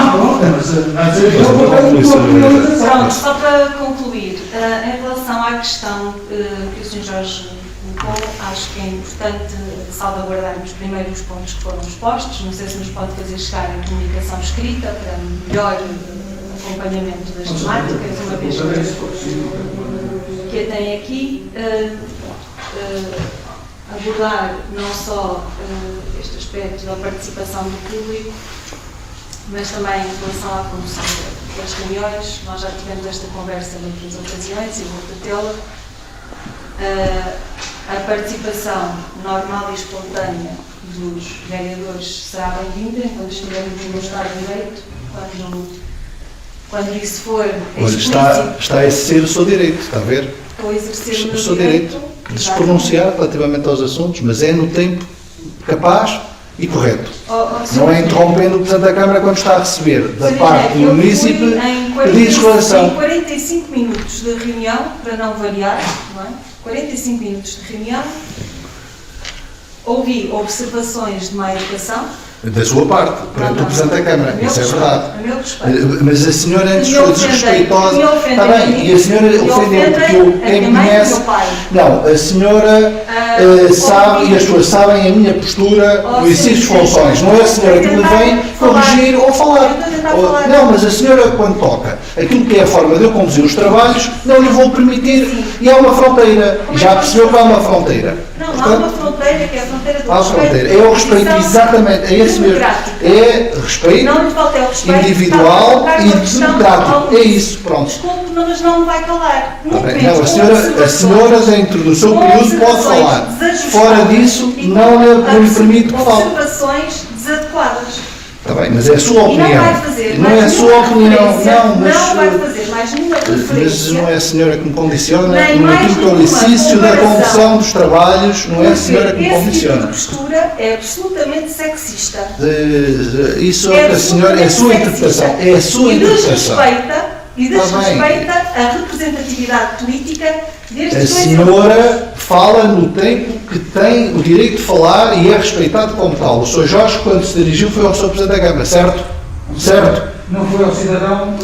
Pronto, só para concluir, em relação à questão que o Sr. Jorge colocou, acho que é importante salvaguardarmos primeiro os pontos que foram expostos. Não sei se nos pode fazer chegar a comunicação escrita para melhor acompanhamento das temáticas, uma vez que a tem aqui. Abordar não só este aspecto da participação do público, mas também em relação à condução das reuniões. Nós já tivemos esta conversa em outras ocasiões e vou repeti-la. A participação normal e espontânea dos vereadores será bem-vinda enquanto estivermos no Estado de Direito, quando isso for explícito. Está a exercer o seu direito, está a ver? Ou exercer O seu direito de se pronunciar relativamente aos assuntos, mas é no tempo capaz e correto. Não é interrompendo o Presidente da Câmara quando está a receber da parte do município pedir esclareção. Em 45 minutos de reunião, para não variar, não é? 45 minutos de reunião, ouvi observações de má educação. Da sua parte, perante o Presidente da Câmara, isso é verdade. A meu respeito. Mas a senhora antes foi desrespeitosa. Está bem, e a senhora ofendeu porque eu, quem me conhece. Não, a senhora sabe e as pessoas sabem a minha postura no exercício de funções. Não é a senhora que me vem corrigir ou falar. Não, mas a senhora, quando toca aquilo que é a forma de eu conduzir os trabalhos, não lhe vou permitir. E há uma fronteira. Já percebeu que há uma fronteira. Não, há uma fronteira que é a fronteira do respeito. Há a fronteira. É o respeito, exatamente. É esse mesmo. É respeito individual e democrático. É isso, pronto. Desculpe, mas não me vai calar. Não, a senhora dentro do seu período pode falar. Fora disso, não lhe permito que fale. Observações desadequadas. Está bem, mas é a sua opinião. E não vai fazer não é a sua opinião, não, mas não vai fazer mais nenhuma referência. Mas não é a senhora que me condiciona, nem no mais quinto exercício da condução dos trabalhos, não é a senhora que me condiciona. Esse tipo de postura é absolutamente sexista. Isso é a senhora, é a sua interpretação. É a sua interpretação. E desrespeita a representatividade política destes A dois senhora fala no tempo que tem o direito de falar e é respeitado como tal. O Sr. Jorge, quando se dirigiu, foi ao Sr. Presidente da Câmara, certo? Certo? Não foi ao cidadão.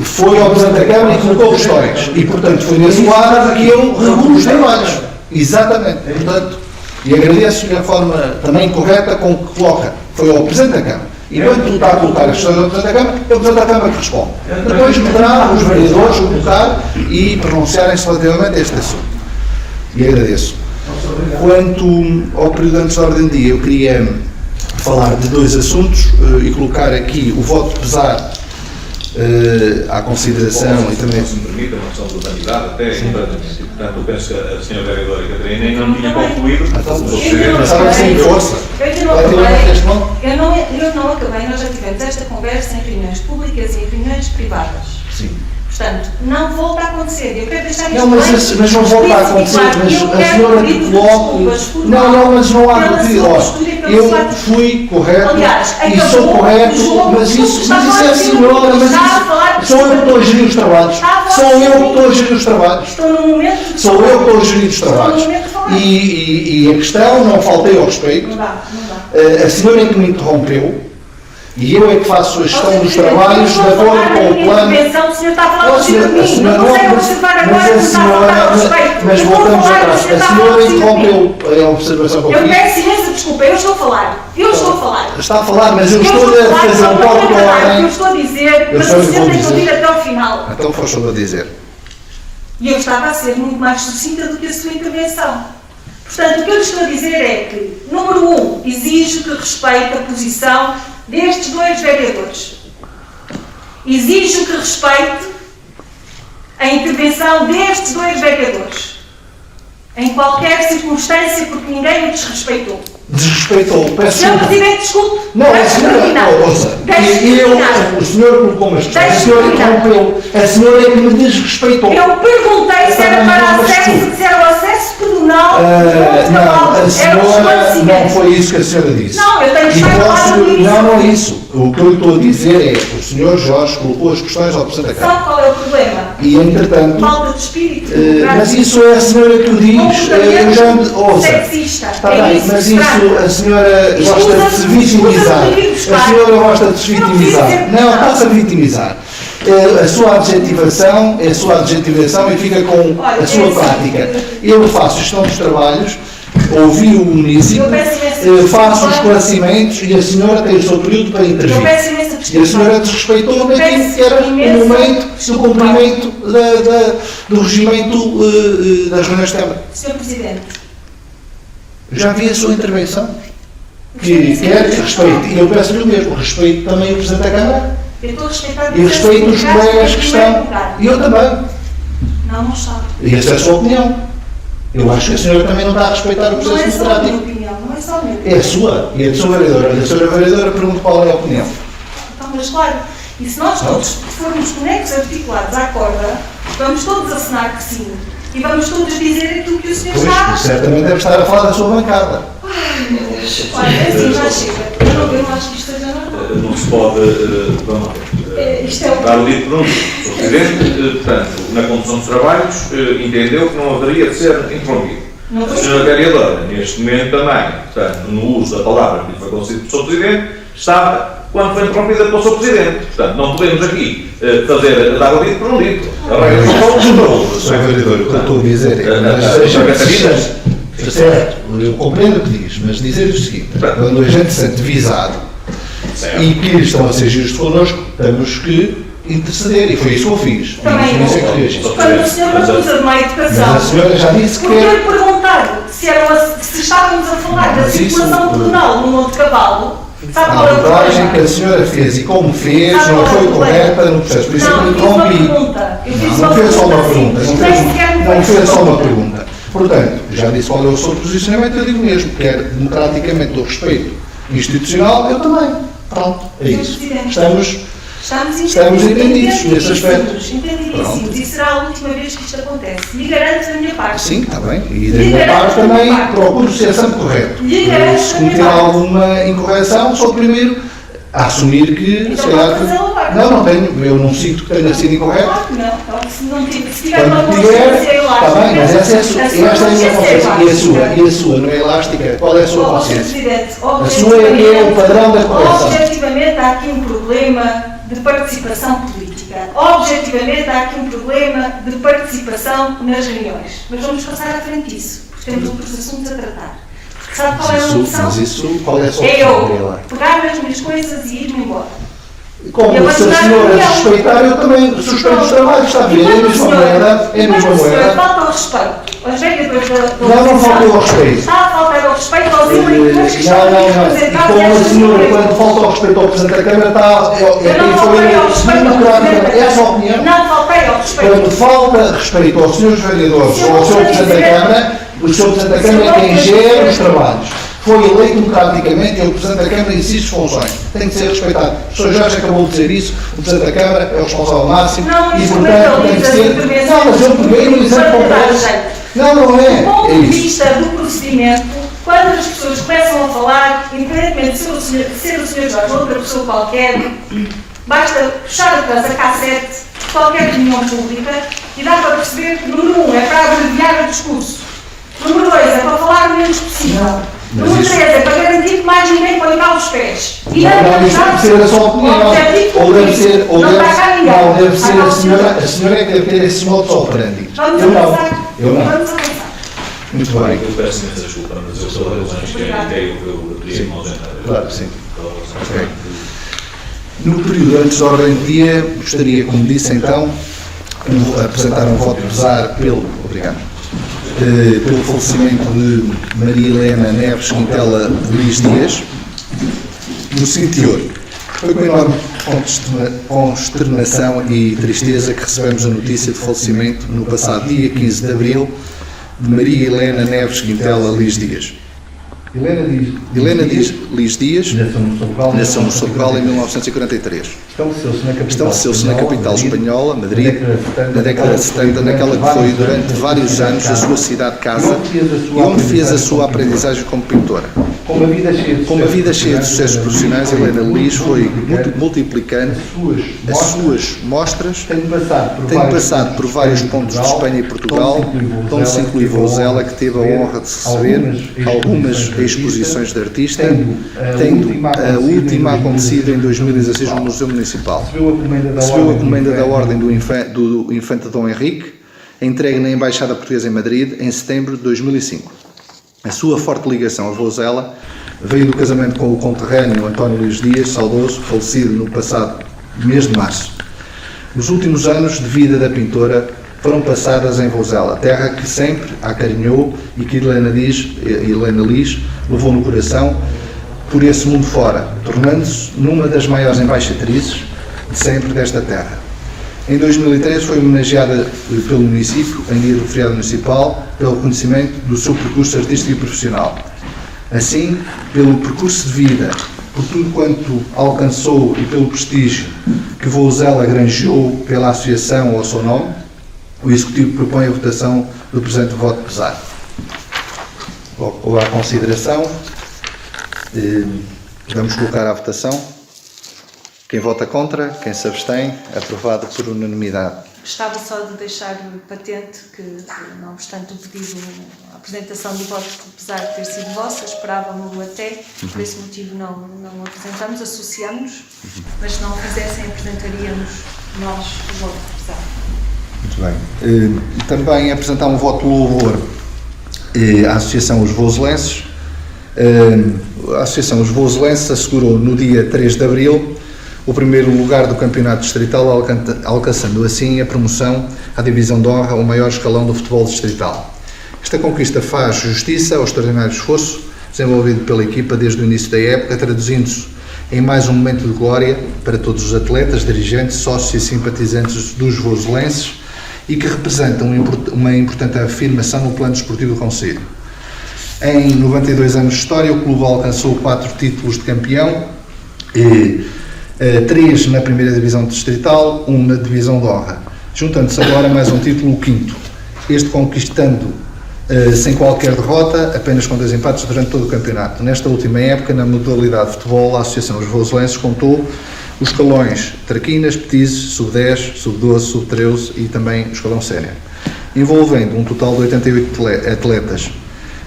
Foi ao Presidente da Câmara e colocou questões. E, portanto, foi nesse quadro que eu regulo os trabalhos. Exatamente. Portanto, e agradeço-lhe a forma também correta com que coloca. Foi ao Presidente da Câmara. E quando está a colocar as questões ao Presidente da Câmara, é o Presidente da Câmara que responde. Depois poderá os vereadores colocar e pronunciarem-se relativamente a este assunto. E agradeço. Quanto ao período antes da ordem do dia, eu queria falar de dois assuntos e colocar aqui o voto pesar à consideração e também... Se me permite, uma questão de unanimidade, até, portanto, eu penso que a senhora vereadora Catarina ainda não tinha concluído. Pensava que sem força. Eu não acabei, nós já tivemos esta conversa em reuniões públicas e em reuniões privadas. Sim. Portanto, não volta a acontecer. Eu quero deixar isto Não, mas não volta a acontecer, mas a senhora que coloca... Não, mas não há pedido. Eu fui correto e sou correto, mas isso é a senhora, mas isso sou eu que estou a gerir os trabalhos. Sou eu que estou a gerir os trabalhos. Sou eu que estou a gerir os trabalhos. E a questão, não faltei ao respeito, a senhora é que me interrompeu. E eu é que faço a gestão dos trabalhos de acordo com o plano. O senhor está a falar de mim, não consegue observar agora que está a faltar ao respeito. Mas voltamos atrás. A senhora interrompeu a observação que eu fiz. fiz. Eu peço imensa desculpa, eu estou a falar. Está a falar, mas eu estou a fazer um pouco de ordem. Eu estou a dizer, mas o senhor tem que ouvir até ao final. Então faz favor de dizer. E eu estava a ser muito mais sucinta do que a sua intervenção. Portanto, o que eu lhe estou a dizer é que, número 1, exijo que respeite a posição destes dois vereadores. Exijo que respeite a intervenção destes dois vereadores. Em qualquer circunstância, porque ninguém o desrespeitou. Desrespeitou, peço Sr. Presidente, desculpe. Não, a senhora, o senhor colocou uma questão, a senhora interrompeu, a senhora é que me desrespeitou. Eu perguntei se era para acesso, se era o acesso pedonal. Não, a senhora, não foi isso que a senhora disse. Não, eu tenho que estar a falar. Não é isso. O que eu lhe estou a dizer é o Sr. Jorge colocou as questões ao Presidente da Câmara. Sabe qual é o problema? E, entretanto, Falta de espírito. mas isso é a senhora que o diz. Eu já me ouça. Sexista. Está É bem, isso mas que se isso trata. a senhora gosta de se vitimizar. A senhora gosta de se vitimizar. Não, está-se a vitimizar. A sua adjetivação é a sua adjetivação e fica com a sua prática. Eu faço gestão dos trabalhos, ouvi o município, faço os esclarecimentos e a senhora tem o seu período para Eu intervir. peço imensa E a desculpa. senhora desrespeitou naquilo que era o momento do cumprimento do regimento das reuniões de Câmara. Sr. Presidente, Já vi a sua intervenção, que quer respeito, e eu peço-lhe o mesmo, respeito também o Presidente da Câmara eu estou a respeitar e respeito os colegas que estão, e eu também. Não está. E essa é a sua opinião. Eu acho que a senhora também não está a respeitar o Não é processo só a minha democrático. opinião, não é só a minha É opinião. a sua, e a da sua vereadora. A senhora vereadora pergunta qual é a opinião. Então, mas claro, e se nós todos formos conectos articulados à corda, vamos todos assinar que sim. E vamos todos dizer aquilo que o senhor Pois, está. e certamente deve estar a falar da sua bancada. Ai, meu Deus. Olha, assim já chega. Eu não acho que isto seja normal. Não se pode, vamos lá ver, Isto é o dar o dito por um. O Presidente, portanto, na condução dos trabalhos, entendeu que não haveria de ser interrompido. Não A foi senhora vereadora, neste momento também, portanto, no uso da palavra que lhe foi concedido pelo Sr. Presidente, está quando foi interrompida pelo Sr. Presidente. Portanto, não podemos aqui dar o dito por um dito. A regra são todos para outros. Sr. vereador, o que eu estou a dizer é que certo, eu compreendo o que diz, mas dizer o seguinte, quando a gente se sente visado e que estão a ser justos connosco, temos que interceder, e foi isso que eu fiz. Também Por isso é que reagi. Quando o senhor me acusa de má educação, Mas a senhora já disse que porque eu é. lhe perguntar se estávamos a falar da Mas isso- circulação pedonal no Monte Cavalo, sabe A qual é o abordagem que problema? a senhora fez e como fez Sabe não qual é o foi problema? correta no processo, por isso é que Não, eu eu fiz uma interrompi. pergunta. Eu fiz Não fez só uma pergunta, simples, não nem sequer me fez fez só uma pergunta. Portanto, já disse qual é o seu posicionamento, eu digo mesmo, quer democraticamente o respeito institucional, eu também. Pronto, é isso. Estamos entendidos nesse aspecto. Entendidíssimos. E será a última vez que isto acontece. Lhe garanto da minha parte. Sim, está bem. E da minha parte também procuro ser sempre correto. Se cometer alguma incorreção, sou o primeiro a assumir que, Então se calhar... pode fazê-lo agora. Não tenho. Eu não sinto que tenha sido incorreto. Claro que não. Então, se tiver uma Quando tiver, consciência elástica... está bem, mas essa é a sua minha consciência. E a sua não é elástica? Qual é a sua Ó, Sr. consciência? Presidente, A sua é que é o padrão da correção. objetivamente há aqui um problema de participação política. Objetivamente há aqui um problema de participação nas reuniões. Mas vamos passar à frente disso, porque temos outros assuntos a tratar. Porque sabe qual é a opção? Mas isso, qual é a sua É opção? eu pegar nas minhas coisas e ir-me embora. Como Eu se a vou dar senhora opinião. respeitar, eu também suspeito os trabalhos, está a ver? É a mesma moeda, é a mesma Quando o senhor moeda. falta ao respeito aos vereadores da Não faltou ao respeito. Está a faltar ao respeito aos eleitores que estão aqui E representados como a nesta senhora, Assembleia. quando falta ao respeito ao Presidente da Câmara, está... Eu não faltei ao respeito ao Presidente da É a sua Câmara. opinião? Não faltei ao respeito. Quando falta respeito aos senhores vereadores ou ao Sr. Presidente da Câmara, o Sr. Presidente da Câmara é quem gera os trabalhos. Foi eleito democraticamente e o Presidente da Câmara exige funções. Tem que ser respeitado. O Sr. Jorge acabou de dizer isso, o Presidente da Câmara é o responsável máximo Não e, portanto, tem que ser... Não, mas eu peguei no exemplo concreto. Não, não Do é. ponto É de isso. vista do procedimento, quando as pessoas começam a falar, independentemente de ser o Sr. Jorge ou outra pessoa qualquer, basta puxar atrás a cassete de qualquer reunião pública e dá para perceber que, número 1, é para abreviar o discurso. Número 2, é para falar o menos possível. Mas Número isso- 3, é para garantir que mais ninguém põe cá os pés. E Não, isso deve ser a sua opinião. Ou deve ser, não está cá ninguém. não, deve ser Está cá a o senhor. senhora é que deve ter esse modo operandi. Vamos Eu não. avançar. Eu não. Vamos avançar. Muito Eu bem. peço imensa desculpa, mas eu sou razões que eu queria me ausentar. Claro que sim. Ok. No período antes da ordem do dia, gostaria, como disse então, apresentar um voto de pesar pelo falecimento de Maria Helena Neves Quintela Luís Dias, no seguinte teor. Foi com enorme consternação e tristeza que recebemos a notícia de falecimento no passado dia 15 de abril de Maria Helena Neves Quintela Luís Dias. Helena Luís Dias nasceu no Sobegal em 1943. Estabeleceu-se na capital espanhola, Madrid, na década de 70, naquela que foi durante vários anos a sua cidade-casa e onde fez a sua aprendizagem como pintora. Com uma vida cheia de sucessos profissionais, Helena Liz foi multiplicando as suas mostras, tem passado por vários pontos de Espanha e Portugal, onde se inclui Vouzela, que teve a honra de receber algumas exposições de artista, tendo a última acontecido em 2016 no Museu Municipal. Recebeu a comenda da Ordem do Infante Dom Henrique, entregue na Embaixada Portuguesa em Madrid em setembro de 2005. A sua forte ligação a Vouzela veio do casamento com o conterrâneo António Luís Dias, saudoso, falecido no passado mês de março. Os últimos anos de vida da pintora foram passadas em Vouzela, terra que sempre a acarinhou e que Helena Liz levou no coração por esse mundo fora, tornando-se numa das maiores embaixatrizes de sempre desta terra. Em 2013 foi homenageada pelo município, em dia do feriado municipal, pelo reconhecimento do seu percurso artístico e profissional. Assim, pelo percurso de vida, por tudo quanto alcançou e pelo prestígio que Vouzela granjeou pela associação ao seu nome, o Executivo propõe a votação do presente voto pesar. Ou à consideração, vamos colocar à votação. Quem vota contra, quem se abstém, aprovado por unanimidade. Gostava só de deixar patente que, não obstante o pedido, a apresentação do voto, apesar de ter sido vossa, esperávamos até, por esse motivo não apresentamos, associamos, mas se não o fizessem, apresentaríamos nós o voto pesar. Muito bem. Também apresentar um voto de louvor à Associação Os Vouzelenses. A Associação Os Vouzelenses assegurou no dia 3 de abril o primeiro lugar do campeonato distrital, alcançando assim a promoção à divisão de honra, o maior escalão do futebol distrital. Esta conquista faz justiça ao extraordinário esforço desenvolvido pela equipa desde o início da época, traduzindo-se em mais um momento de glória para todos os atletas, dirigentes, sócios e simpatizantes dos vouzelenses e que representa uma importante afirmação no plano desportivo do concelho. Em 92 anos de história, o clube alcançou 4 títulos de campeão, 3 na primeira divisão distrital, 1 na divisão de honra, juntando-se agora mais um título, o 5º, este conquistando sem qualquer derrota, apenas com 2 empates durante todo o campeonato. Nesta última época, na modalidade de futebol, a Associação Os Vouzelenses contou os escalões Traquinas, Petizes, Sub-10, Sub-12, Sub-13 e também o escalão sénior, envolvendo um total de 88 atletas.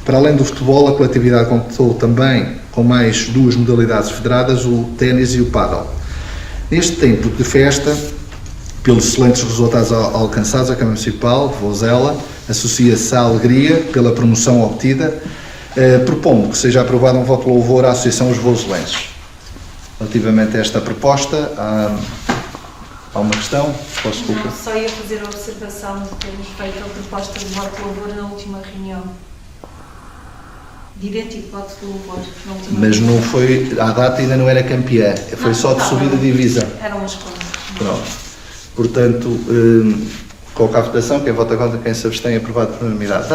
Para além do futebol, a coletividade contou também com mais 2 modalidades federadas, o ténis e o pádel. Neste tempo de festa, pelos excelentes resultados alcançados, a Câmara Municipal de Vouzela associa-se à alegria pela promoção obtida, propondo que seja aprovado um voto de louvor à Associação Os Vouzelenses. Relativamente a esta proposta, há uma questão? Posso colocar? Não, só ia fazer a observação de termos feito a proposta de voto de louvor na última reunião. De idêntico voto de louvor na última Mas reunião. não foi, à data ainda não era campeã, foi só de subida de divisão. Eram umas coisas. Pronto. Portanto, coloco à votação, quem vota contra, quem se abstém, aprovado por unanimidade.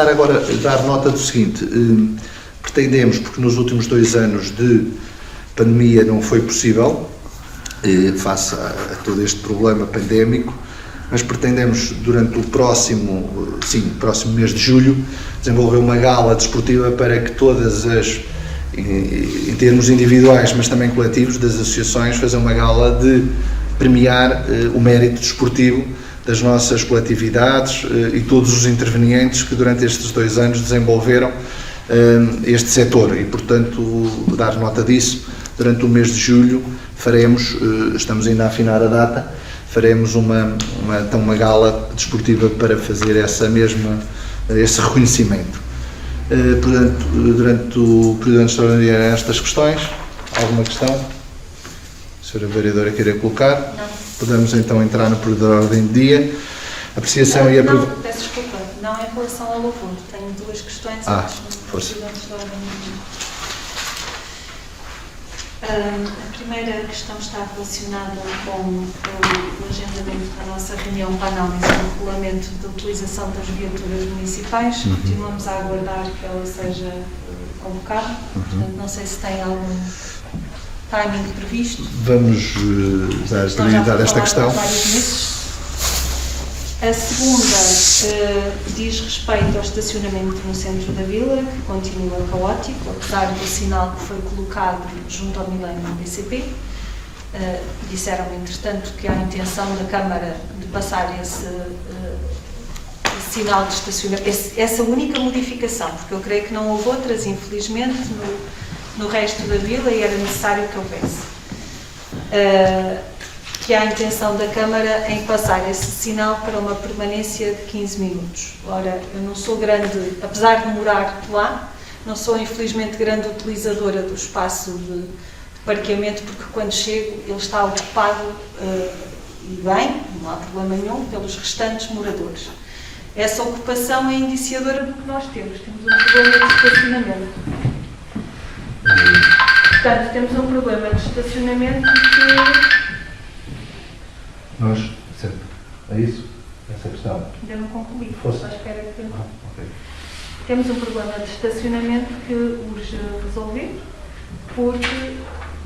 Dar nota do seguinte, pretendemos, porque nos últimos 2 anos de pandemia não foi possível, face a todo este problema pandémico, mas pretendemos durante o próximo mês de julho, desenvolver uma gala desportiva para que todas as, em termos individuais, mas também coletivos, das associações, fazer uma gala de premiar o mérito desportivo das nossas coletividades e todos os intervenientes que durante estes 2 anos desenvolveram este setor e, portanto, dar nota disso. Durante o mês de julho faremos, estamos ainda a afinar a data, faremos uma gala desportiva para fazer esse reconhecimento. Portanto, durante o período extraordinário estas questões, alguma questão? A senhora vereadora queira colocar? Não. Podemos então entrar no período de ordem de dia. Apreciação e aprovação. Não, peço desculpa, não em relação ao louvor. Tenho 2 questões força. antes da ordem do dia. A primeira questão está relacionada com o agendamento da nossa reunião para análise do regulamento de utilização das viaturas municipais. Continuamos a aguardar que ela seja convocada, portanto não sei se tem algum timing previsto. Vamos dar prioridade a esta questão. Vários meses. A segunda diz respeito ao estacionamento no centro da vila, que continua caótico, apesar do sinal que foi colocado junto ao Milênio BCP. Disseram-me, entretanto, que há a intenção da Câmara de passar esse sinal de estacionamento, essa única modificação, porque eu creio que não houve outras, infelizmente, no resto da vila, e era necessário que houvesse. Que há a intenção da Câmara em passar esse sinal para uma permanência de 15 minutos. Ora, eu não sou grande, apesar de morar lá, não sou infelizmente grande utilizadora do espaço de parqueamento, porque quando chego ele está ocupado e bem, não há problema nenhum, pelos restantes moradores. Essa ocupação é indiciadora do que nós temos. Temos um problema de estacionamento. Portanto, temos um problema de estacionamento que... Nós, certo, é isso? Essa questão? Ainda não concluí. Força. Só espero que... Ok. Temos um problema de estacionamento que urge resolver, porque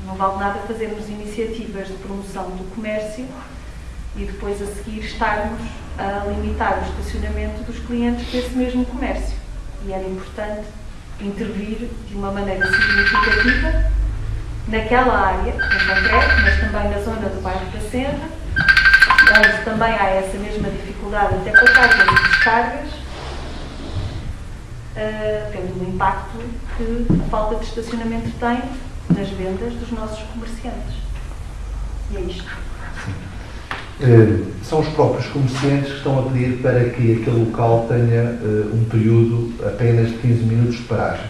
não vale nada fazermos iniciativas de promoção do comércio e depois a seguir estarmos a limitar o estacionamento dos clientes desse mesmo comércio. E era importante intervir de uma maneira significativa naquela área, em concreto, mas também na zona do bairro da Serra, onde também há essa mesma dificuldade até com a carga de descargas, pelo impacto que a falta de estacionamento tem nas vendas dos nossos comerciantes. E é isto. São os próprios comerciantes que estão a pedir para que aquele local tenha um período apenas de 15 minutos de paragem.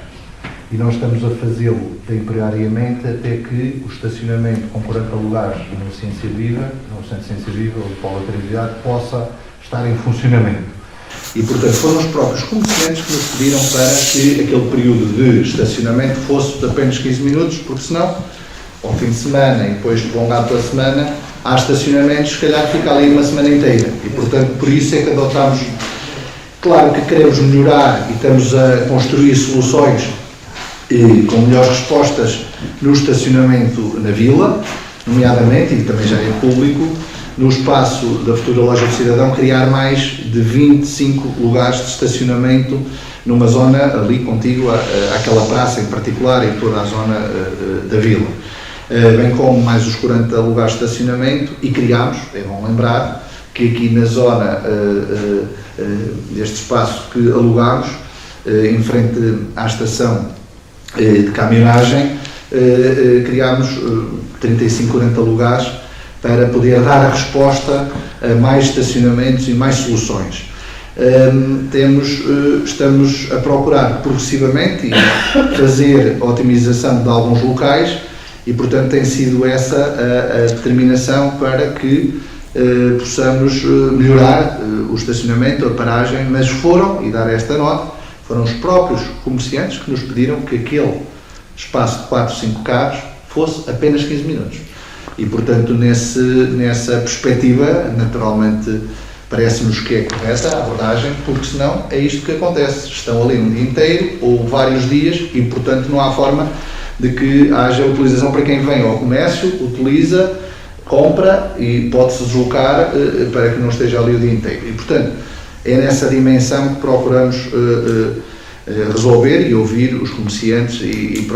E nós estamos a fazê-lo temporariamente até que o estacionamento com 40 lugares no Ciência Viva, no Centro de Ciência Viva ou do Polo da Atividade, possa estar em funcionamento. E, portanto, foram os próprios comerciantes que nos pediram para que aquele período de estacionamento fosse de apenas 15 minutos, porque senão, ao fim de semana e depois prolongado pela semana, há estacionamentos, se calhar fica ali uma semana inteira. E, portanto, por isso é que adotámos. Claro que queremos melhorar e estamos a construir soluções com melhores respostas no estacionamento na vila, nomeadamente, e também já é público, no espaço da futura Loja do Cidadão, criar mais de 25 lugares de estacionamento numa zona ali contígua àquela praça em particular e toda a zona da vila. Bem como mais os 40 lugares de estacionamento, e criámos, é bom lembrar, que aqui na zona deste espaço que alugámos, em frente à estação de caminhonagem, criámos 35, 40 lugares para poder dar a resposta a mais estacionamentos e mais soluções. Estamos a procurar progressivamente e fazer a otimização de alguns locais e, portanto, tem sido essa a determinação para que possamos melhorar o estacionamento, a paragem, mas foram, e dar esta nota, foram os próprios comerciantes que nos pediram que aquele espaço de 4, 5 carros fosse apenas 15 minutos. E, portanto, nessa perspectiva, naturalmente, parece-nos que é correta a abordagem, porque senão é isto que acontece. Estão ali um dia inteiro ou vários dias e, portanto, não há forma de que haja utilização para quem vem ao comércio, utiliza, compra e pode-se deslocar para que não esteja ali o dia inteiro. E, portanto, é nessa dimensão que procuramos resolver e ouvir os comerciantes e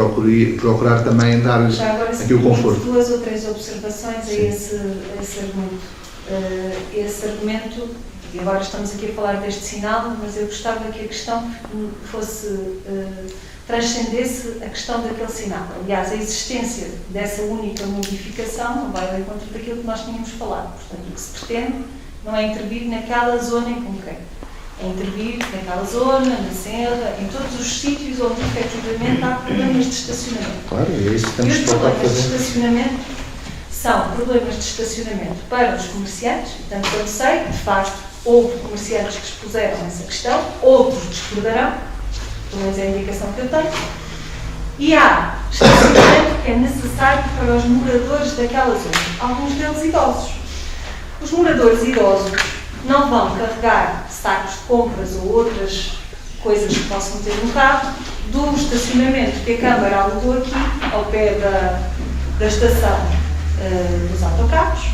procurar também dar-lhes aqui o conforto. Duas ou três observações a esse argumento. Esse argumento, e agora estamos aqui a falar deste sinal, mas eu gostava que a questão fosse, transcendesse a questão daquele sinal. Aliás, a existência dessa única modificação não vai ao encontro daquilo que nós tínhamos falado. Portanto, o que se pretende não é intervir naquela zona em concreto. É intervir naquela zona, na Serra, em todos os sítios onde efetivamente há problemas de estacionamento. Claro, é isso que estamos e os a problemas de fazer. estacionamento são problemas de estacionamento para os comerciantes, e, tanto quanto sei, de facto, houve comerciantes que expuseram essa questão, outros discordarão, pelo menos é a indicação que eu tenho, e há estacionamento que é necessário para os moradores daquela zona, alguns deles idosos. Os moradores idosos não vão carregar sacos de compras ou outras coisas que possam ter no carro do estacionamento que a Câmara alugou aqui, ao pé da estação dos autocarros,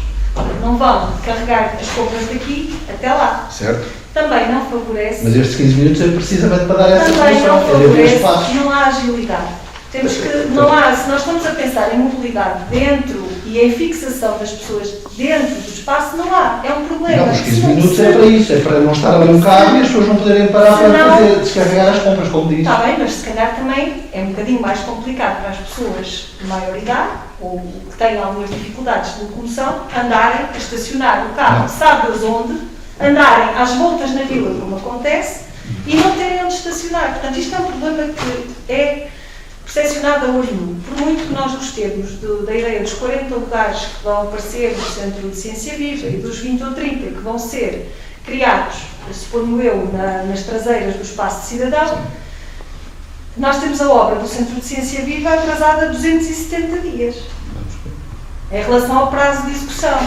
não vão carregar as compras daqui até lá. Certo? Também não favorece. Mas estes 15 minutos é precisamente para dar essa Também não solução, é haver favorece, espaço. não há agilidade. Temos que, não há, se nós estamos a pensar em mobilidade dentro e em fixação das pessoas dentro do espaço, não há. É um problema. Não, os 15 Se não minutos se- é para isso, é para não estar ali um carro e as pessoas não poderem parar Se para não- fazer, descarregar as compras, como diz. Está bem, mas se calhar também é um bocadinho mais complicado para as pessoas de maior idade ou que têm algumas dificuldades de locomoção andarem a estacionar o carro, sabe-Deus onde, andarem às voltas na vila, como acontece, e não terem onde estacionar. Portanto, isto é um problema que é percepcionado a olho nu. Por muito que nós gostemos da ideia dos 40 lugares que vão aparecer no Centro de Ciência Viva e dos 20 ou 30 que vão ser criados, suponho eu, nas traseiras do Espaço de Cidadão, nós temos a obra do Centro de Ciência Viva atrasada 270 dias em relação ao prazo de execução,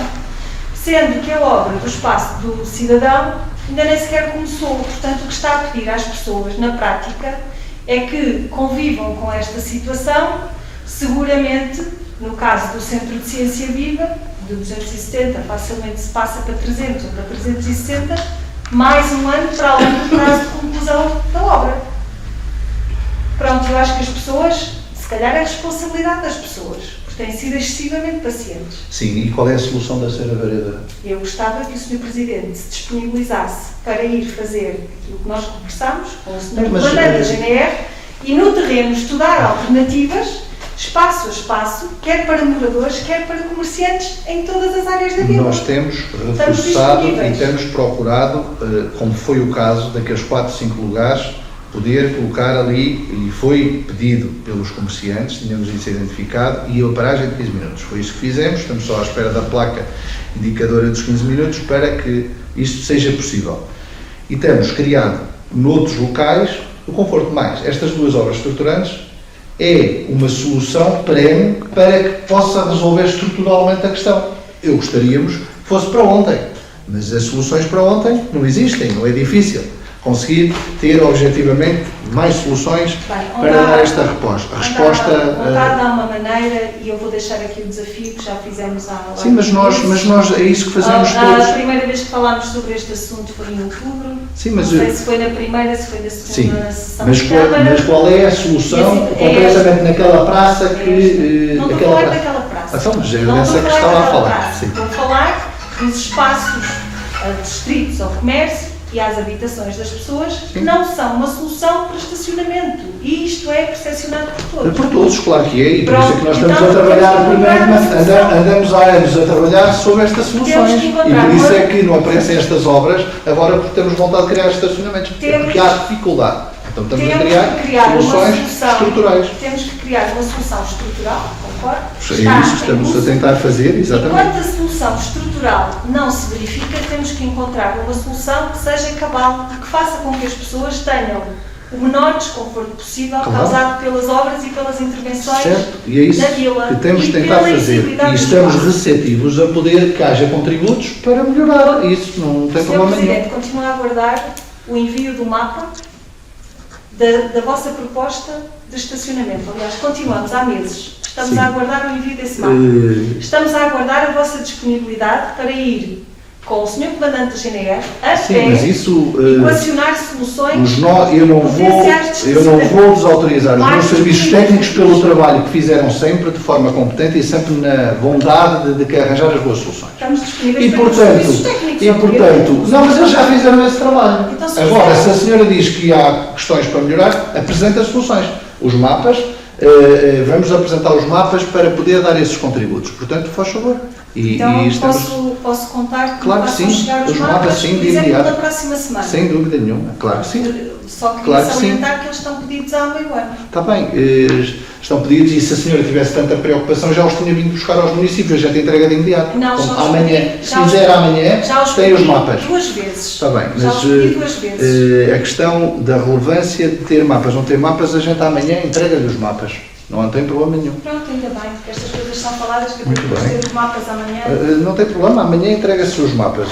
sendo que a obra do Espaço do Cidadão ainda nem sequer começou. Portanto, o que está a pedir às pessoas, na prática, é que convivam com esta situação. Seguramente, no caso do Centro de Ciência Viva, de 270, facilmente se passa para 300 ou para 360, mais um ano para além do prazo de conclusão da obra. Pronto, eu acho que as pessoas, se calhar é a responsabilidade das pessoas, porque têm sido excessivamente pacientes. Sim, e qual é a solução da Senhora Vereadora? Eu gostava que o Sr. Presidente se disponibilizasse para ir fazer aquilo que nós conversámos com o Sr. Mas, Comandante da GNR e no terreno estudar alternativas, espaço a espaço, quer para moradores, quer para comerciantes, em todas as áreas da vila. Nós temos reforçado e temos procurado, como foi o caso daqueles 4, 5 lugares, poder colocar ali, e foi pedido pelos comerciantes, tínhamos isso identificado, e a paragem de 15 minutos. Foi isso que fizemos, estamos só à espera da placa indicadora dos 15 minutos para que isto seja possível. E temos criado, noutros locais, o Conforto Mais. Estas duas obras estruturantes é uma solução perene para que possa resolver estruturalmente a questão. Eu gostaríamos que fosse para ontem, mas as soluções para ontem não existem, não é difícil conseguir ter objetivamente mais soluções para dar esta resposta. A resposta Vontade há uma maneira, e eu vou deixar aqui o desafio que já fizemos há... sim, mas nós é isso que fazemos todos. A primeira vez que falámos sobre este assunto foi em outubro. Sim, mas não sei se foi na primeira, se foi na segunda sessão mas de Câmara. mas qual é a solução concretamente naquela praça que... Não estou a falar daquela praça. Então, mas é Não dessa estou que estava a daquela falar. praça. Sim. Estou a falar dos espaços distritos ao comércio e às habitações das pessoas que não são uma solução para estacionamento. E isto é percepcionado por todos. Por todos, claro que é, e por Pronto, isso é que nós então estamos a trabalhar temos que encontrar uma primeiro, solução. andamos há anos a trabalhar sobre estas soluções. Temos que E encontrar por isso uma- é que não aparecem estas obras agora porque temos vontade de criar estacionamentos. Porque há dificuldade. Então estamos a Temos que criar uma soluções solução. estruturais. Temos que criar uma solução estrutural, concordo? É isso que estamos a tentar fazer, exatamente. Enquanto a solução estrutural não se verifica, temos que encontrar uma solução que seja cabal e que faça com que as pessoas tenham o menor desconforto possível Claro. causado pelas obras e pelas intervenções Certo, e é isso da vila que temos e de tentar pela fazer. acessibilidade E dos estamos espaços. receptivos a poder que haja contributos para melhorar. Isso não tem Sr. problema nenhum. Presidente, continuo a aguardar o envio do mapa da vossa proposta de estacionamento. Aliás, continuamos há meses. Estamos Sim. a aguardar o envio desse mapa. Estamos a aguardar a vossa disponibilidade para ir com o Sr. Comandante da GNR a Sim, pé mas isso... equacionar soluções. eu não potenciais de vou estacionamento. desautorizar os Mais meus serviços disponíveis. técnicos pelo trabalho que fizeram sempre de forma competente e sempre na vontade de que arranjar as boas soluções. Estamos disponíveis E para os serviços portanto, técnicos. não, mas eles já fizeram esse trabalho. Então, se Agora, fizeram- se a senhora diz que há questões para melhorar, apresenta as soluções. Os mapas, vamos apresentar os mapas para poder dar esses contributos. Portanto, faz favor. Então, estamos... posso contar que Claro que façam sim. chegar Os mapas, sim, por de exemplo, imediato. na próxima semana. Sem dúvida nenhuma, claro que sim. Só queria Claro que sim. salientar que eles estão pedidos há meio ano. Está bem, estão pedidos e se a senhora tivesse tanta preocupação já os tinha vindo buscar aos municípios, já tem entrega de imediato. Não, Portanto, já os amanhã, pedi- se já os fizer pedi- amanhã, já os tem os pedi mapas. duas vezes. Está bem, Já mas os pedi duas vezes. a questão da relevância de ter mapas, não ter mapas, a gente amanhã entrega-lhe os mapas. Não tem problema nenhum. Pronto, ainda bem, porque estas coisas são faladas que eu Muito depois bem. ter os mapas amanhã. Não tem problema, amanhã entrega-se os mapas.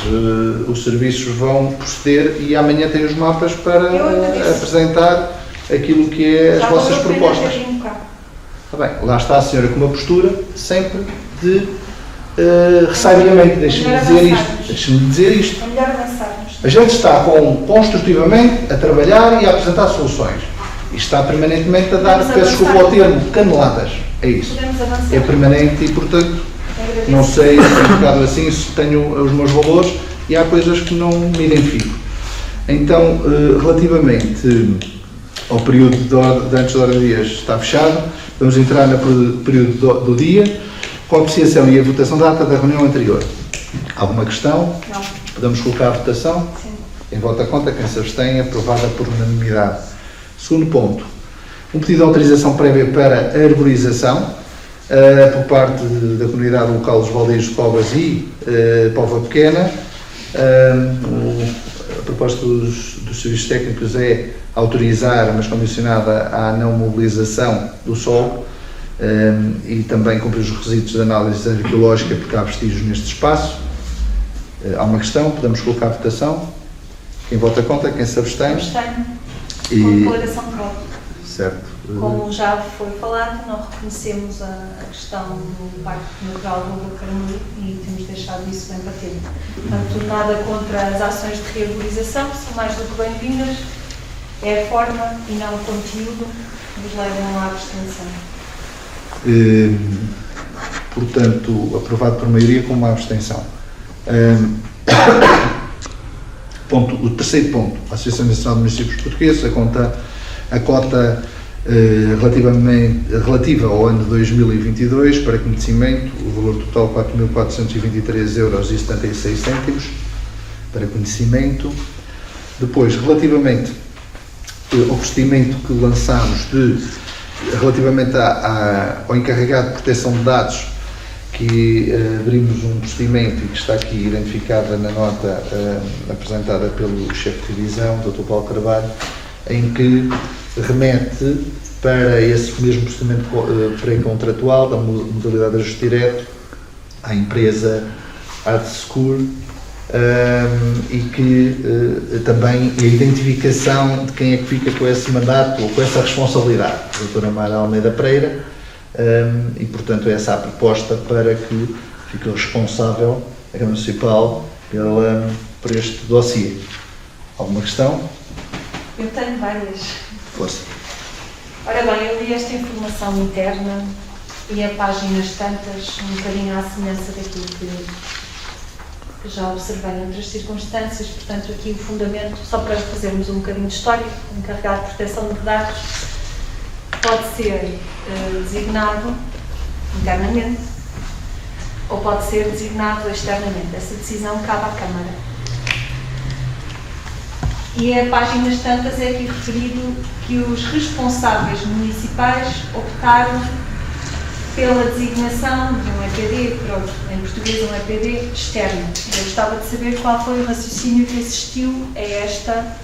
Os serviços vão proceder e amanhã tem os mapas para Eu agradeço. apresentar aquilo que é as Já vossas valeu a pena propostas. ter vindo cá. Está bem, lá está a senhora com uma postura sempre de sabiamente, deixe-me dizer isto. É melhor avançarmos. A gente está construtivamente a trabalhar e a apresentar soluções. E está permanentemente a dar, Vamos peço desculpa ao avançar. termo, caneladas. É isso. Podemos avançar. É permanente e, portanto, Agradeço. não sei, é um bocado assim, se tenho os meus valores e há coisas que não me identifico. Então, relativamente ao período de antes da hora de dias está fechado, vamos entrar no período do dia, com a apreciação e a votação da ata da reunião anterior. Alguma questão? Não. Podemos colocar a votação? Sim. Em voto a conta, quem se abstém, aprovada por unanimidade. Segundo ponto, um pedido de autorização prévia para a arborização por parte da comunidade local dos Baldeios de Covas e Póvoa Pequena. A proposta dos serviços técnicos é autorizar, mas condicionada à não mobilização do solo e também cumprir os requisitos de análise arqueológica porque há vestígios neste espaço. Há uma questão, podemos colocar a votação. Quem vota contra, quem se abstém. Abstenho. Com E, declaração de voto. certo. Como já foi falado, não reconhecemos a questão do Parque Natural do Rio Carmelo e temos deixado isso bem patente. Portanto, nada contra as ações de rearborização, são mais do que bem-vindas. É a forma e não o conteúdo que nos levam à abstenção. Portanto, aprovado por maioria com uma abstenção. O terceiro ponto, a Associação Nacional de Municípios Portugueses, a cota relativa ao ano de 2022, para conhecimento, o valor total 4.423,76 €, para conhecimento. Depois, relativamente ao procedimento que lançámos relativamente ao encarregado de proteção de dados, que abrimos um procedimento e que está aqui identificada na nota apresentada pelo chefe de divisão, Dr. Paulo Carvalho, em que remete para esse mesmo procedimento pré-contratual da modalidade de ajuste direto à empresa ArtSchool e que também a identificação de quem é que fica com esse mandato ou com essa responsabilidade, a doutora Mara Almeida Pereira, e portanto essa é a proposta para que fique responsável a Câmara Municipal por este dossiê. Alguma questão? Eu tenho várias. Força. Ora bem, eu li esta informação interna e a páginas tantas, um bocadinho à semelhança daquilo que já observei em outras circunstâncias, portanto aqui o fundamento, só para fazermos um bocadinho de história, o encarregado de proteção de dados pode ser designado internamente ou pode ser designado externamente. Essa decisão cabe à Câmara. E a páginas tantas é aqui referido que os responsáveis municipais optaram pela designação de um EPD, pronto, em português um EPD externo. Eu gostava de saber qual foi o raciocínio que assistiu a esta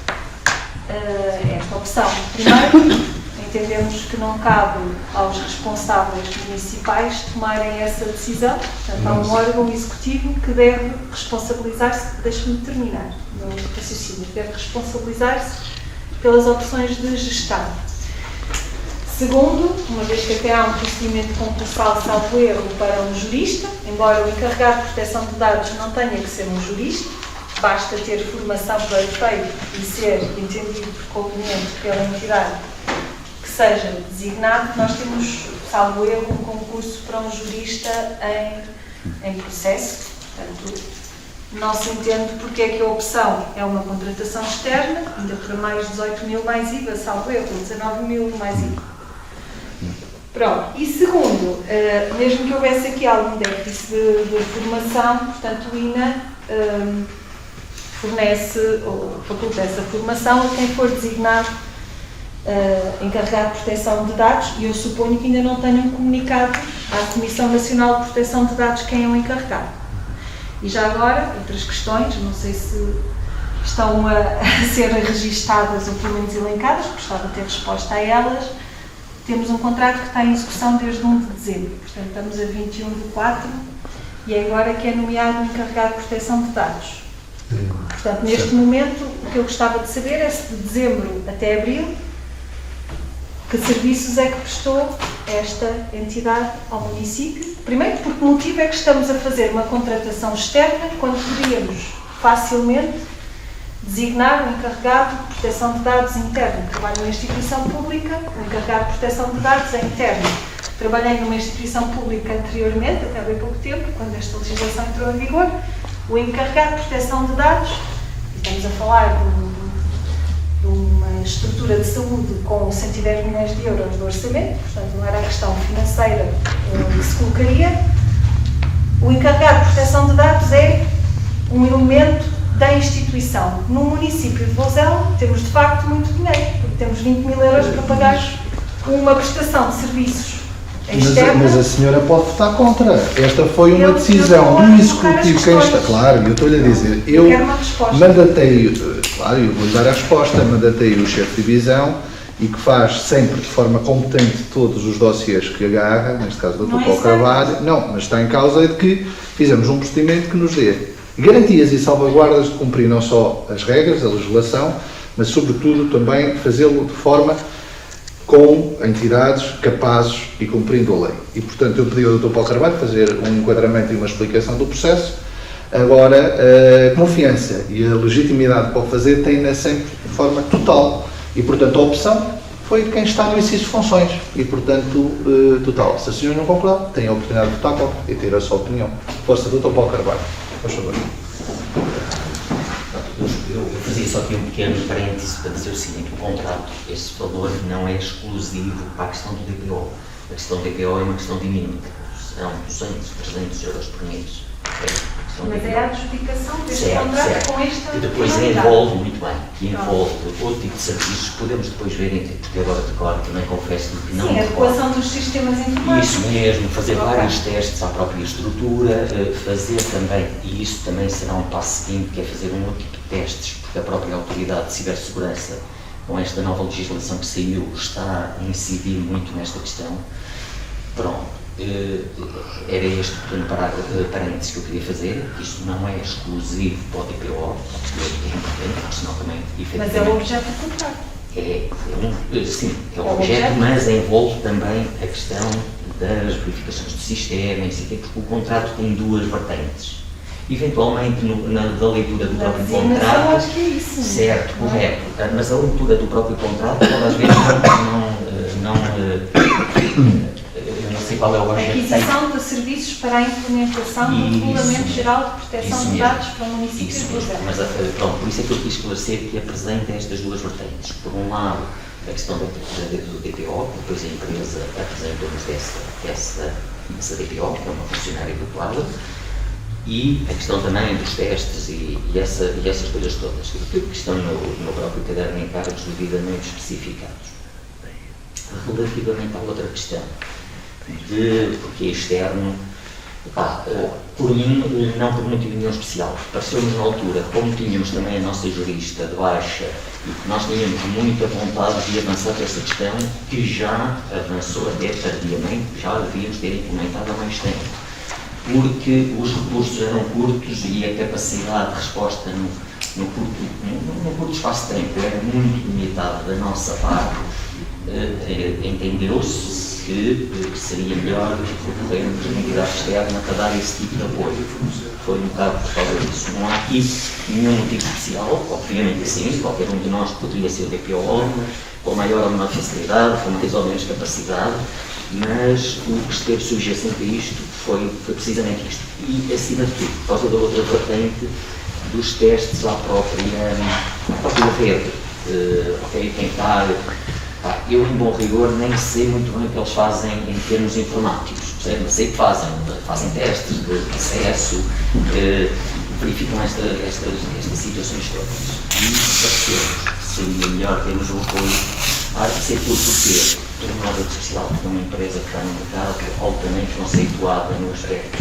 opção. Primeiro, entendemos que não cabe aos responsáveis municipais tomarem essa decisão. Portanto, há um órgão executivo que deve responsabilizar-se, deixe-me terminar, no raciocínio, deve responsabilizar-se pelas opções de gestão. Segundo, uma vez que até há um procedimento concursal, salvo erro, para um jurista, embora o encarregado de proteção de dados não tenha que ser um jurista, basta ter formação para efeito e ser entendido por conveniente pela entidade que seja designado. Nós temos, salvo erro, um concurso para um jurista em processo. Portanto, não se entende porque é que a opção é uma contratação externa, ainda para mais 18.000 mais IVA, salvo erro, 19.000 mais IVA. Pronto. E segundo, mesmo que houvesse aqui algum déficit de formação, portanto o INA fornece ou faculta essa formação a quem for designado encarregado de proteção de dados, e eu suponho que ainda não tenham comunicado à Comissão Nacional de Proteção de Dados quem é o encarregado. E já agora, outras questões, não sei se estão a ser registadas ou pelo menos elencadas, gostava de ter resposta a elas. Temos um contrato que está em execução desde 1 de dezembro, portanto estamos a 21/4 e é agora que é nomeado o encarregado de proteção de dados. Portanto, neste momento, o que eu gostava de saber é se de dezembro até abril, que serviços é que prestou esta entidade ao município. Primeiro, por que motivo é que estamos a fazer uma contratação externa quando poderíamos facilmente designar um encarregado de proteção de dados interno. Trabalho numa instituição pública, o encarregado de proteção de dados é interno. Trabalhei numa instituição pública anteriormente, até há bem pouco tempo, quando esta legislação entrou em vigor, o encarregado de proteção de dados, e estamos a falar de uma estrutura de saúde com 110 milhões de euros de orçamento, portanto não era a questão financeira onde se colocaria. O encarregado de proteção de dados é um elemento da instituição. No município de Vozela temos de facto muito dinheiro, porque temos 20 mil euros para pagar uma prestação de serviços externa. Mas a senhora pode votar contra. Esta foi uma Eu decisão vou do colocar as Executivo. Quem está, questões. claro, eu estou-lhe a dizer, eu quero uma resposta. mandatei, claro, eu vou-lhe dar a resposta, mandatei o chefe de divisão e que faz sempre de forma competente todos os dossiês que agarra, neste caso do Não Dr. é Paulo certo. Carvalho, não, mas está em causa de que fizemos um procedimento que nos dê garantias e salvaguardas de cumprir não só as regras, a legislação, mas sobretudo também fazê-lo de forma com entidades capazes e cumprindo a lei. E, portanto, eu pedi ao Dr. Paulo Carvalho fazer um enquadramento e uma explicação do processo. Agora, a confiança e a legitimidade para o fazer tem-na sempre de forma total. E, portanto, a opção foi de quem está no exercício de funções. E, portanto, total. Se a senhora não concordar, tem a oportunidade de votar contra e ter a sua opinião. Força, Dr. Paulo Carvalho. Por favor. Eu fazia só aqui um pequeno parêntese para dizer o seguinte: o contrato, esse valor não é exclusivo para a questão do DPO. A questão do DPO é uma questão dinâmica. São 200, 300 euros por mês. Mas é a adjudicação deste Certo, contrato certo. com esta E depois finalidade. envolve, muito bem, que envolve outro tipo de serviços que podemos depois ver, porque agora recordo, também confesso que não Sim, a recordo. adequação dos sistemas informáticos. Isso mesmo, fazer Ok. vários testes à própria estrutura, fazer também, e isso também será um passo seguinte, que é fazer um outro tipo de testes, porque a própria Autoridade de Cibersegurança, com esta nova legislação que saiu, está a incidir muito nesta questão. Pronto. Era este pequeno parênteses que eu queria fazer. Isto não é exclusivo para o DPO, é importante, porque senão também, Mas é o efetivamente, objeto do contrato. sim, é É o o objeto, objeto. mas envolve também a questão das verificações do sistema, e porque o contrato tem duas vertentes. Eventualmente, da leitura do Na próprio designação, contrato, acho que é isso. certo, não é? correto, mas a leitura do próprio contrato pode às vezes eu não sei qual é o objeto. Aquisição de serviços para a implementação do Isso Regulamento mesmo. Geral de Proteção Isso de mesmo. Dados para o município Isso de mesmo, Vozela. mas pronto, por isso é que eu quis esclarecer que apresenta estas duas vertentes. Por um lado, a questão do DPO, depois a empresa apresentou-nos essa DPO, que é uma funcionária adequada, e a questão também dos testes e essas coisas todas, que estão no próprio caderno de encargos devidamente especificados. Relativamente à outra questão, porque é externo, por mim, não por motivo nenhum especial. Pareceu-nos na altura, como tínhamos também a nossa jurista de baixa e que nós tínhamos muita vontade de avançar com essa questão, que já avançou até tardiamente, já devíamos ter implementado há mais tempo. Porque os recursos eram curtos e a capacidade de resposta no curto espaço de tempo era muito limitada da nossa parte. Entendeu-se que seria melhor recorrermos a uma entidade externa para dar esse tipo de apoio. Foi um bocado por causa disso. Não há aqui nenhum motivo especial, obviamente que sim, qualquer um de nós poderia ser o DPO, com maior ou menor facilidade, com mais ou menos capacidade, mas o que esteve subjacente a isto foi precisamente isto. E, acima de tudo, por causa da outra vertente, dos testes à própria rede. Quem está... Eu, em bom rigor, nem sei muito bem o que eles fazem em termos informáticos, percebe? Mas sei que fazem testes de acesso, verificam estas situações todas. E pareceu-nos que seria melhor termos um apoio. Há de ser tudo porque uma rede social, porque é uma empresa que está no mercado altamente conceituada no aspecto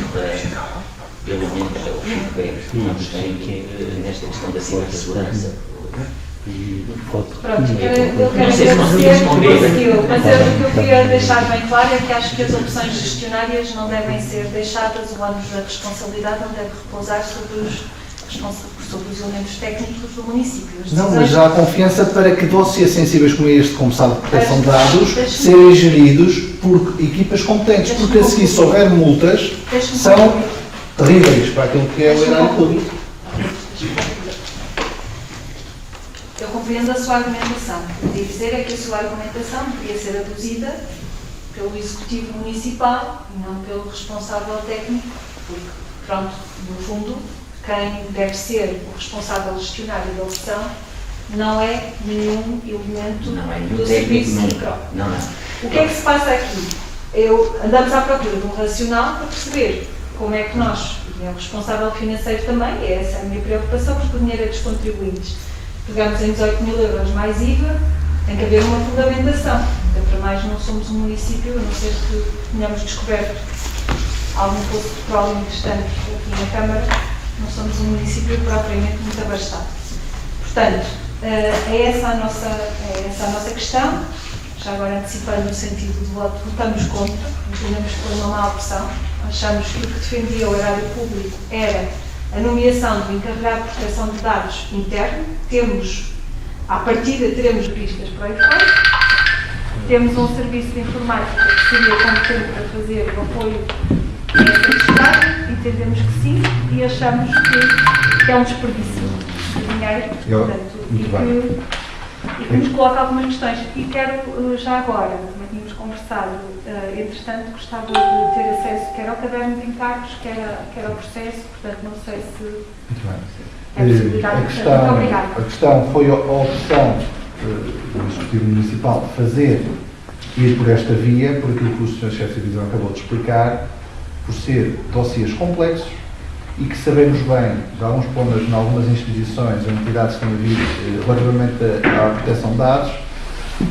pelo menos o feedback que nós temos nesta questão da cibersegurança. Pronto, eu quero Não sei se nós agradecer, responder. conseguiu, mas o que eu queria deixar bem claro é que acho que as opções gestionárias não devem ser deixadas, o ônus da responsabilidade não deve repousar sobre os sobre os elementos técnicos do município. As Não, decisões- mas há confiança para que dossiês sensíveis como este, como sabe, de proteção de dados, Deixe-me- serem geridos por equipas competentes, porque a seguir, se houver multas, Deixe-me são concluir. terríveis para aquilo que é o Deixe-me erário concluir. público. Deixe-me concluir. Eu compreendo a sua argumentação. O que eu queria dizer é que a sua argumentação deveria ser aduzida pelo Executivo Municipal e não pelo responsável técnico, porque, pronto, no fundo, quem deve ser o responsável gestionário da opção não é nenhum elemento Não é nenhum do técnico serviço. nunca. Não. O que é que se passa aqui? Andamos à procura de um racional para perceber como é que nós, e é o responsável financeiro também, essa é a minha preocupação, porque o dinheiro é dos contribuintes. Pegamos em 18.000 euros mais IVA, tem que haver uma fundamentação. Até para mais não somos um município, a não ser que tenhamos descoberto algum poço de petróleo interessante aqui na Câmara, não somos um município propriamente muito abastado. Portanto, é essa a nossa questão. Já agora antecipando o sentido do voto, votamos contra, entendemos que foi uma má opção. Achamos que o que defendia o erário público era a nomeação do encarregado de proteção de dados interno. À partida, teremos pistas para o efeito. Temos um serviço de informática que seria competente para fazer o apoio a essa questão. Entendemos que sim e achamos que é um desperdício de dinheiro. Portanto, e que nos coloca algumas questões. E quero, já agora, também tínhamos conversado, entretanto, gostava de ter acesso quer ao caderno de encargos, quer ao processo, portanto, não sei se Muito bem. é possibilidade. Muito obrigada. A questão foi a opção do Executivo Municipal fazer ir por esta via, por aquilo que o Sr. Chefe de Divisão acabou de explicar, por ser dossiês complexos e que sabemos bem de alguns problemas em algumas instituições ou entidades que têm havido relativamente à proteção de dados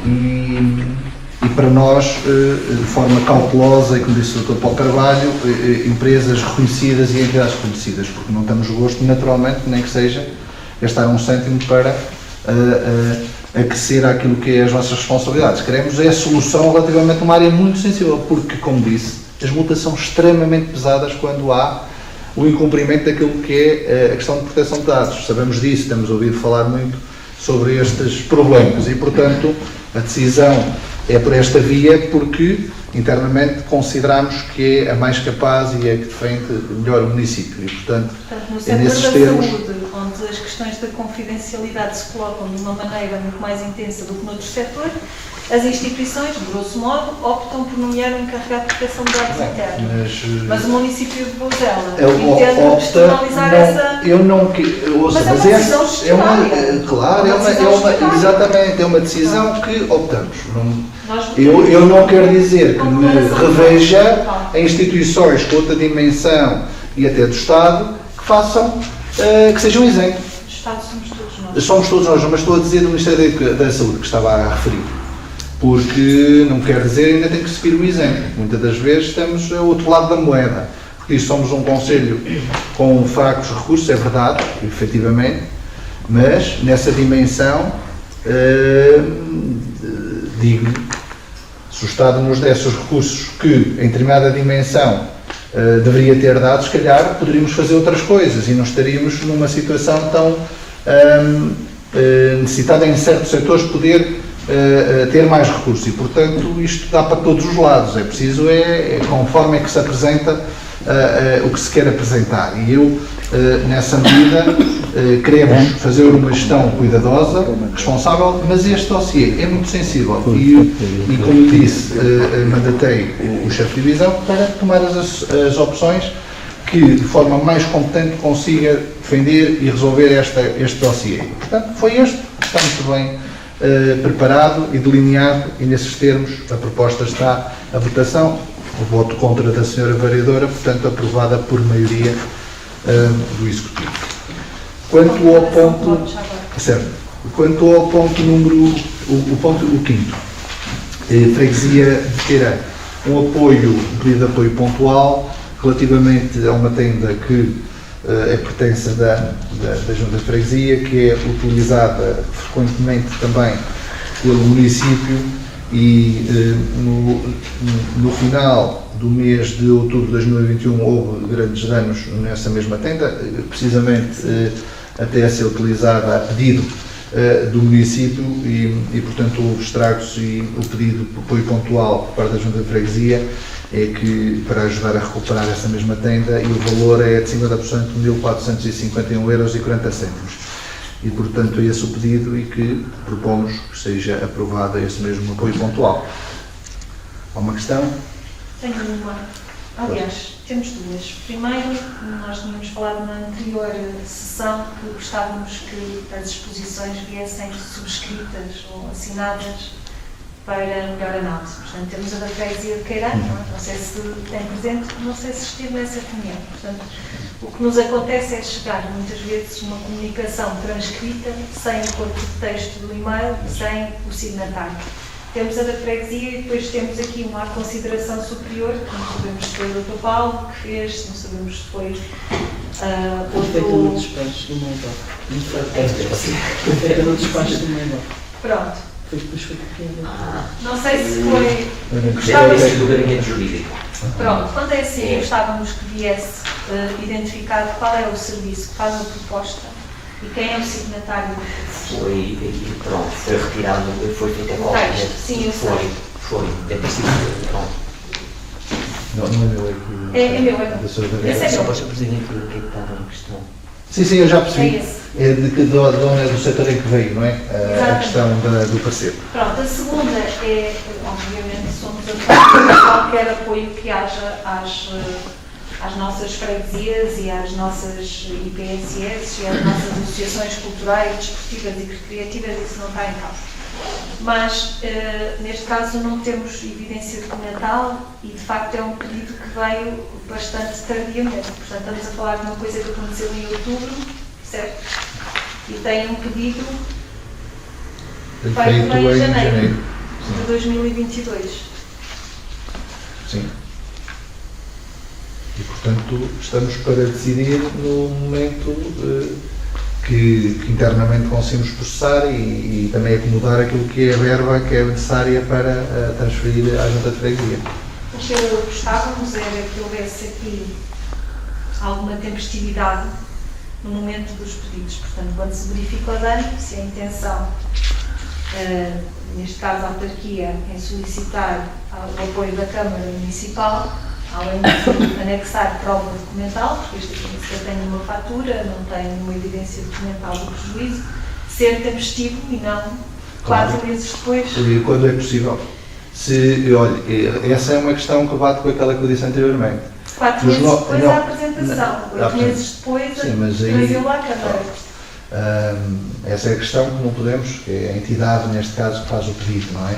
e para nós, de forma cautelosa, e como disse o Dr. Paulo Carvalho, empresas reconhecidas e entidades reconhecidas, porque não temos gosto, naturalmente, nem que seja gastar um cêntimo para aquecer aquilo que é as nossas responsabilidades. Queremos é a solução relativamente a uma área muito sensível, porque, como disse, as multas são extremamente pesadas quando há o incumprimento daquilo que é a questão de proteção de dados. Sabemos disso, temos ouvido falar muito sobre estes problemas e, portanto, a decisão é por esta via porque, internamente, consideramos que é a mais capaz e é a que defende melhor o município e, portanto, No é setor nesses da termos. saúde, onde as questões da confidencialidade se colocam de uma maneira muito mais intensa do que noutro setor, as instituições, de grosso modo, optam por nomear um encarregado de proteção de dados internos. Mas o município de Bozela entende externalizar essa... Eu não quero. Mas é uma decisão gestionária. Claro, É uma decisão gestionária. exatamente, é uma decisão que optamos. Nós Eu não quero dizer que Como me relação- reveja em instituições com outra dimensão e até do Estado que façam, que sejam isentos. O Estado somos todos nós. Somos todos nós, mas estou a dizer do Ministério da Saúde que estava a referir. Porque não quer dizer ainda tem que seguir o exemplo. Muitas das vezes estamos ao outro lado da moeda. Porque somos um conselho com fracos recursos, é verdade, efetivamente, mas nessa dimensão, digo, se o Estado nos desse os recursos que, em determinada dimensão, deveria ter dado, se calhar poderíamos fazer outras coisas e não estaríamos numa situação tão necessitada em certos setores poder ter mais recursos e, portanto, isto dá para todos os lados. É preciso, conforme é que se apresenta o que se quer apresentar. E eu, nessa medida, queremos fazer uma gestão cuidadosa, responsável, mas este dossiê é muito sensível e como disse, mandatei o chefe de divisão para tomar as opções que, de forma mais competente, consiga defender e resolver este dossiê. Portanto, foi este, está muito bem preparado e delineado e nesses termos a proposta está à votação. O voto contra da senhora vereadora, portanto aprovada por maioria do Executivo. Quanto ao ponto, certo, quanto ao ponto número, o quinto, freguesia de Queirã, um pedido de apoio pontual relativamente a uma tenda que é pertença da Junta de Freguesia, que é utilizada frequentemente também pelo município e no final do mês de outubro de 2021 houve grandes danos nessa mesma tenda, precisamente até a ser utilizada a pedido do município e, portanto, houve estragos e o pedido de apoio pontual por parte da Junta de Freguesia é que, para ajudar a recuperar essa mesma tenda, e o valor é de 50% de 1.451,40 €. E, portanto, é esse o pedido e que propomos que seja aprovado esse mesmo apoio pontual. Há uma questão? Tenho uma. Aliás, temos duas. Primeiro, nós tínhamos falado na anterior sessão que gostávamos que as exposições viessem subscritas ou assinadas para melhor análise. Portanto, temos a da freguesia de Queirão, não sei se tem presente, não sei se esteve nessa reunião. Portanto, o que nos acontece é chegar muitas vezes uma comunicação transcrita, sem o corpo de texto do e-mail, sem o signatário. Temos a da freguesia e depois temos aqui uma consideração superior, que não sabemos se foi o Dr. Paulo que fez, não sabemos se foi Feita no despacho do Maibal. Feita no despacho do Maibal. Pronto. Foi depois feito Não sei se foi. Deve ser do gabinete jurídico. Pronto, quando é assim, gostávamos que viesse identificado qual é o serviço que faz a proposta e quem é o signatário. Foi retirado, foi feita a cópia. Sim, eu sei. Foi, deve ter sido, pronto. Não é meu aqui. É meu, é meu. Esse é Só meu. para o Sr. Presidente o que é que estava em questão. Sim, eu já percebi. É esse. É de onde é do setor em que veio, não é? A Exatamente. questão do parecer. Pronto, a segunda é, obviamente, somos a favor de qualquer apoio que haja às nossas freguesias e às nossas IPSS e às nossas associações culturais, desportivas e recreativas, isso não está em causa. Mas, neste caso, não temos evidência documental e, de facto, é um pedido que veio bastante tardiamente. Portanto, estamos a falar de uma coisa que aconteceu em outubro, certo? E tem um pedido feito em janeiro de 2022. Sim. E, portanto, estamos para decidir no momento que internamente conseguimos processar e também acomodar aquilo que é a verba que é necessária para transferir à Junta de Freguesia. O que gostávamos era que houvesse aqui alguma tempestividade no momento dos pedidos. Portanto, quando se verifica o dano, se a intenção, neste caso a autarquia, em solicitar o apoio da Câmara Municipal, além de anexar prova documental, porque este aqui sequer tem uma fatura, não tem uma evidência documental do prejuízo, ser tempestivo e não 4 meses depois. E quando é possível. Olha, essa é uma questão que bate com aquela que eu disse anteriormente. 4 meses depois da apresentação, 8 meses depois sim, mas aí, trazê-lo à Câmara. essa é a questão que não podemos, que é a entidade, neste caso, que faz o pedido, não é?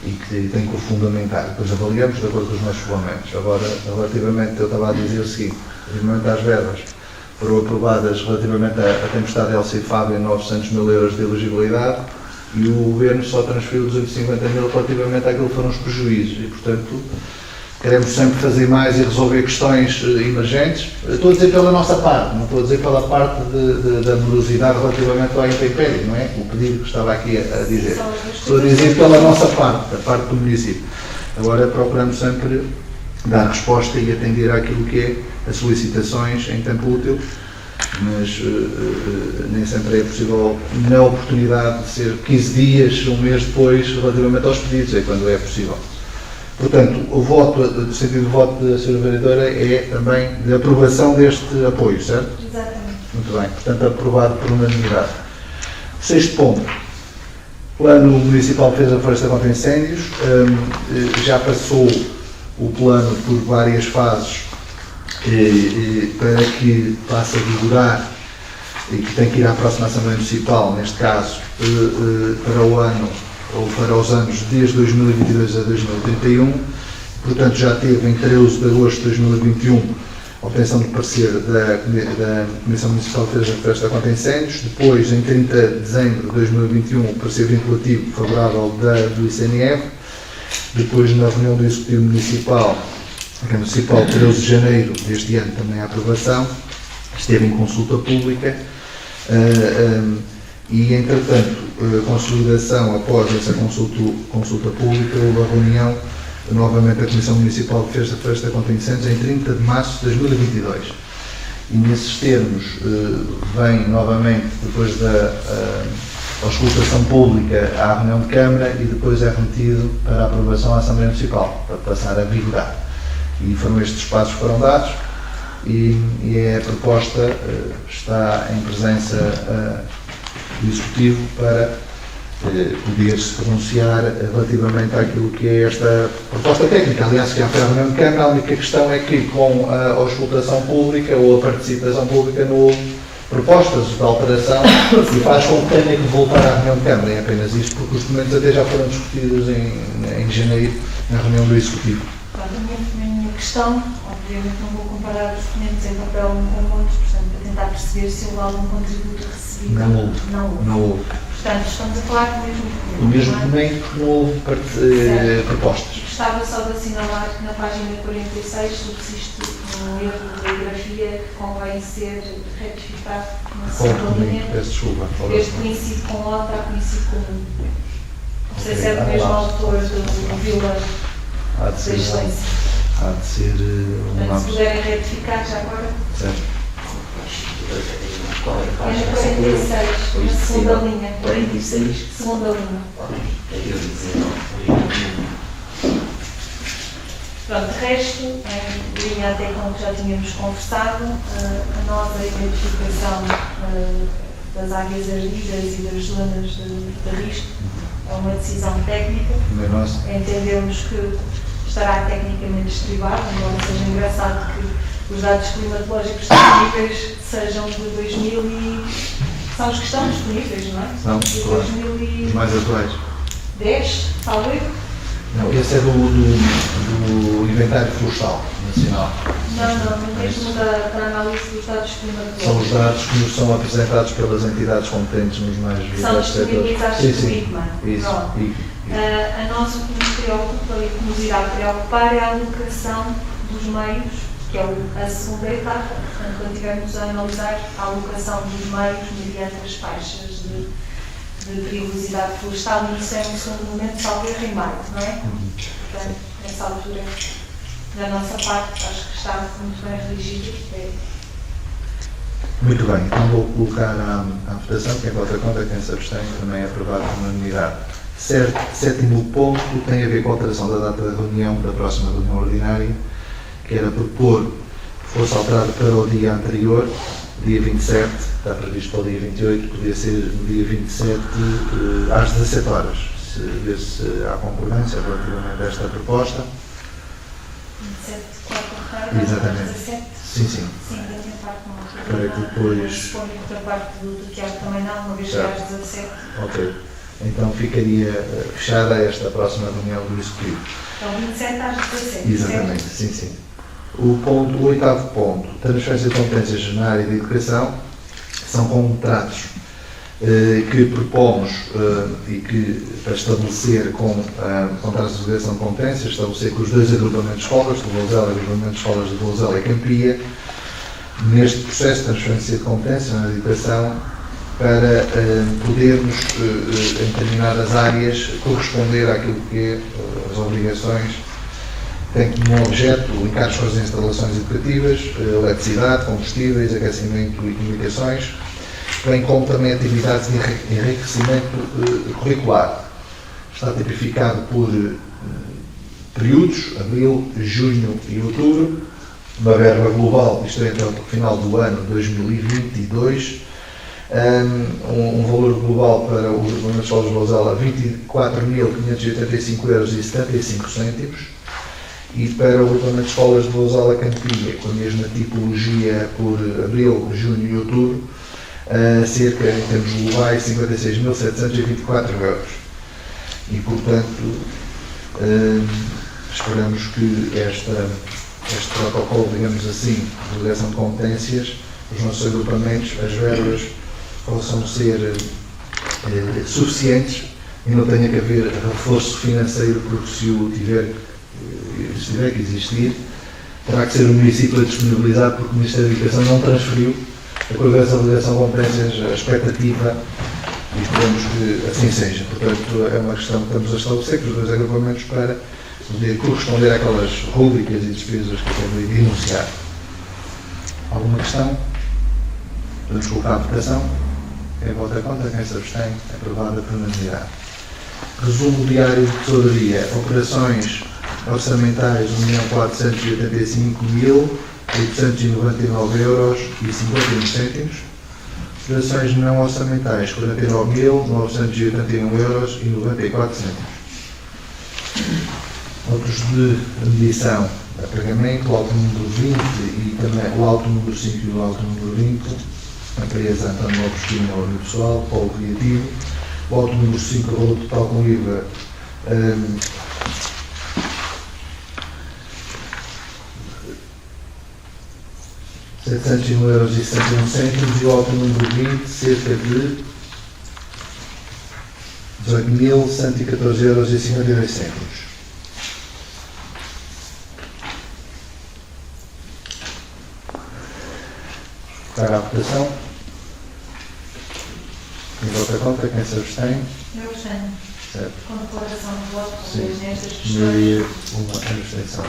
E que tem que o fundamentar. Depois avaliamos de acordo com os nossos regulamentos. Agora, relativamente, eu estava a dizer o seguinte, relativamente às verbas, foram aprovadas relativamente à tempestade Elsa e Fábio 900 mil euros de elegibilidade e o Governo só transferiu 250 mil relativamente àquilo que foram os prejuízos e, portanto, queremos sempre fazer mais e resolver questões emergentes. Estou a dizer pela nossa parte, não estou a dizer pela parte da morosidade relativamente ao intempério, não é? O pedido que estava aqui a dizer. Estou a dizer pela nossa parte, a parte do município. Agora procuramos sempre dar resposta e atender àquilo que é as solicitações em tempo útil, mas nem sempre é possível, na oportunidade de ser 15 dias, um mês depois, relativamente aos pedidos, é quando é possível. Portanto, o sentido do voto da Sra. Vereadora é também de aprovação deste apoio, certo? Exatamente. Muito bem, portanto aprovado por unanimidade. O sexto ponto, Plano Municipal de Defesa da Floresta contra Incêndios, já passou o plano por várias fases para que passe a vigorar e que tem que ir à próxima Assembleia Municipal, neste caso, para o ano ou para os anos desde 2022 a 2031, portanto já teve em 13 de agosto de 2021 a obtenção de parecer da Comissão Municipal de Defesa da Floresta contra Incêndios, depois em 30 de dezembro de 2021 o parecer vinculativo favorável do ICNF, depois na reunião do Executivo Municipal, a Municipal 13 de janeiro deste ano também a aprovação, esteve em consulta pública, e, entretanto, a consolidação após essa consulta pública, houve a reunião novamente a Comissão Municipal de Defesa da Floresta contra Incêndios em 30 de março de 2022. E nesses termos vem novamente, depois da auscultação pública, à reunião de Câmara e depois é remetido para a aprovação à Assembleia Municipal, para passar a vigorar. E foram estes passos que foram dados e a proposta está em presença do Executivo para poder-se pronunciar relativamente àquilo que é esta proposta técnica. Aliás, que há para a reunião de Câmara, a única questão é que com a auscultação pública ou a participação pública não houve propostas de alteração e faz com que tenha que voltar à reunião de Câmara. É apenas isto, porque os documentos até já foram discutidos em janeiro na reunião do Executivo. Pronto, a minha questão, obviamente não vou comparar os documentos em papel com muitos, portanto, para tentar perceber se houve algum contributo recebido. Não houve. Não houve. Portanto, estamos a falar do mesmo documento. O mesmo não é? documento, porque não houve propostas. Gostava só de assinalar que na página 46 subsiste um erro de grafia que convém ser retificado na segunda linha. Peço desculpa. Este coincide com outra, coincide com um. Não sei se é do mesmo autor do Vila Há da de ser Excelência. um Portanto, se lapso. puderem retificar já agora. Certo. Qual é a É página? na 46, na segunda linha. 46. Segunda linha. Eu dizer, Pronto, de resto, em linha até com o que já tínhamos conversado, a nova identificação das áreas ardidas e das zonas de risco é uma decisão técnica. Não é nosso. Entendemos que estará tecnicamente estribado, embora seja engraçado que os dados climatológicos disponíveis sejam de 2000 e... são os que estão disponíveis, não é? São, De claro. 2010, Os mais atuais. talvez? Não, esse é do Inventário Florestal Nacional. Não, mesmo da análise dos dados climatológicos. São os dados que nos são apresentados pelas entidades competentes nos mais Que são diversos setores. disponibilizados Sim, pelo sim. ICMA. Isso. Pronto. E- A nós o que nos preocupa e que nos irá preocupar é a alocação dos meios, que é a segunda etapa, portanto, quando estivermos a analisar a alocação dos meios mediante as faixas de perigosidade florestal, e isso é um segundo momento, talvez em maio, não é? Portanto, nessa altura, da nossa parte, acho que está muito bem redigido. Muito bem, então vou colocar à votação. Quem vota contra, quem se abstém, também é aprovado por unanimidade. Sétimo ponto tem a ver com a alteração da data da reunião, da próxima reunião ordinária, que era propor que fosse alterado para o dia anterior, dia 27, está previsto para o dia 28, podia ser no dia 27 às 17 horas. Se ver se há concordância relativamente a esta proposta. 27 de quarta-feira, Exatamente. às 17. Sim. Sim, da minha parte não. Para que depois- Suponho que da parte do Tiago também não, uma vez que Certo. às 17. Ok. Então ficaria fechada esta próxima reunião do Executivo. Então, 27 às 17. Exatamente, sim. O oitavo ponto, transferência de competências na área da educação, são contratos que propomos e que, para estabelecer contratos de delegação de competências, estabelecer que os dois agrupamentos de escolas, de Lousela e o agrupamento de escolas de Lousela e Campia, neste processo de transferência de competências na educação, para podermos, em determinadas áreas, corresponder àquilo que é as obrigações tem como objeto encargos para as instalações educativas, eletricidade, combustíveis, aquecimento e comunicações, bem como também atividades de enriquecimento curricular. Está tipificado por períodos, abril, junho e outubro, uma verba global, isto é, até o final do ano 2022, um valor global para o Agrupamento de Escolas de Lousela, 24.585,75 €, e para o Agrupamento de Escolas de Lousela Campia, com a mesma tipologia por abril, junho e outubro, cerca, em termos globais, 56.724 €. E, portanto, esperamos que este protocolo, digamos assim, de delegação de competências, os nossos agrupamentos, as verbas, possam ser suficientes e não tenha que haver reforço financeiro, porque se tiver que existir, terá que ser o município a disponibilizar, porque o Ministério da Educação não transferiu a coordenação da delegação de competências, a expectativa, e esperamos que assim seja. Portanto, é uma questão que estamos a estabelecer com os dois agrupamentos para de corresponder àquelas rúbricas e despesas que acabei de enunciar. Alguma questão? Podemos colocar a votação. Quem vota contra, quem se abstém, aprovada por unanimidade. Resumo diário de tesouraria. Operações orçamentais 1.489.899,51 €. Operações não orçamentais 49.981,94 €. Outros de medição a pagamento, o auto número 20 e também o auto número 5 e o auto número 20, empresa António Lopes Quina, óleo pessoal, polo criativo, o auto número 5, valor total com IVA, €701,61 e o auto número 20, cerca de €18.114,52. Para a votação. Quem vota contra, quem se abstém? Eu abstenho. Certo. Com declaração de voto, Sim. nestas questões. Maioria, uma abstenção.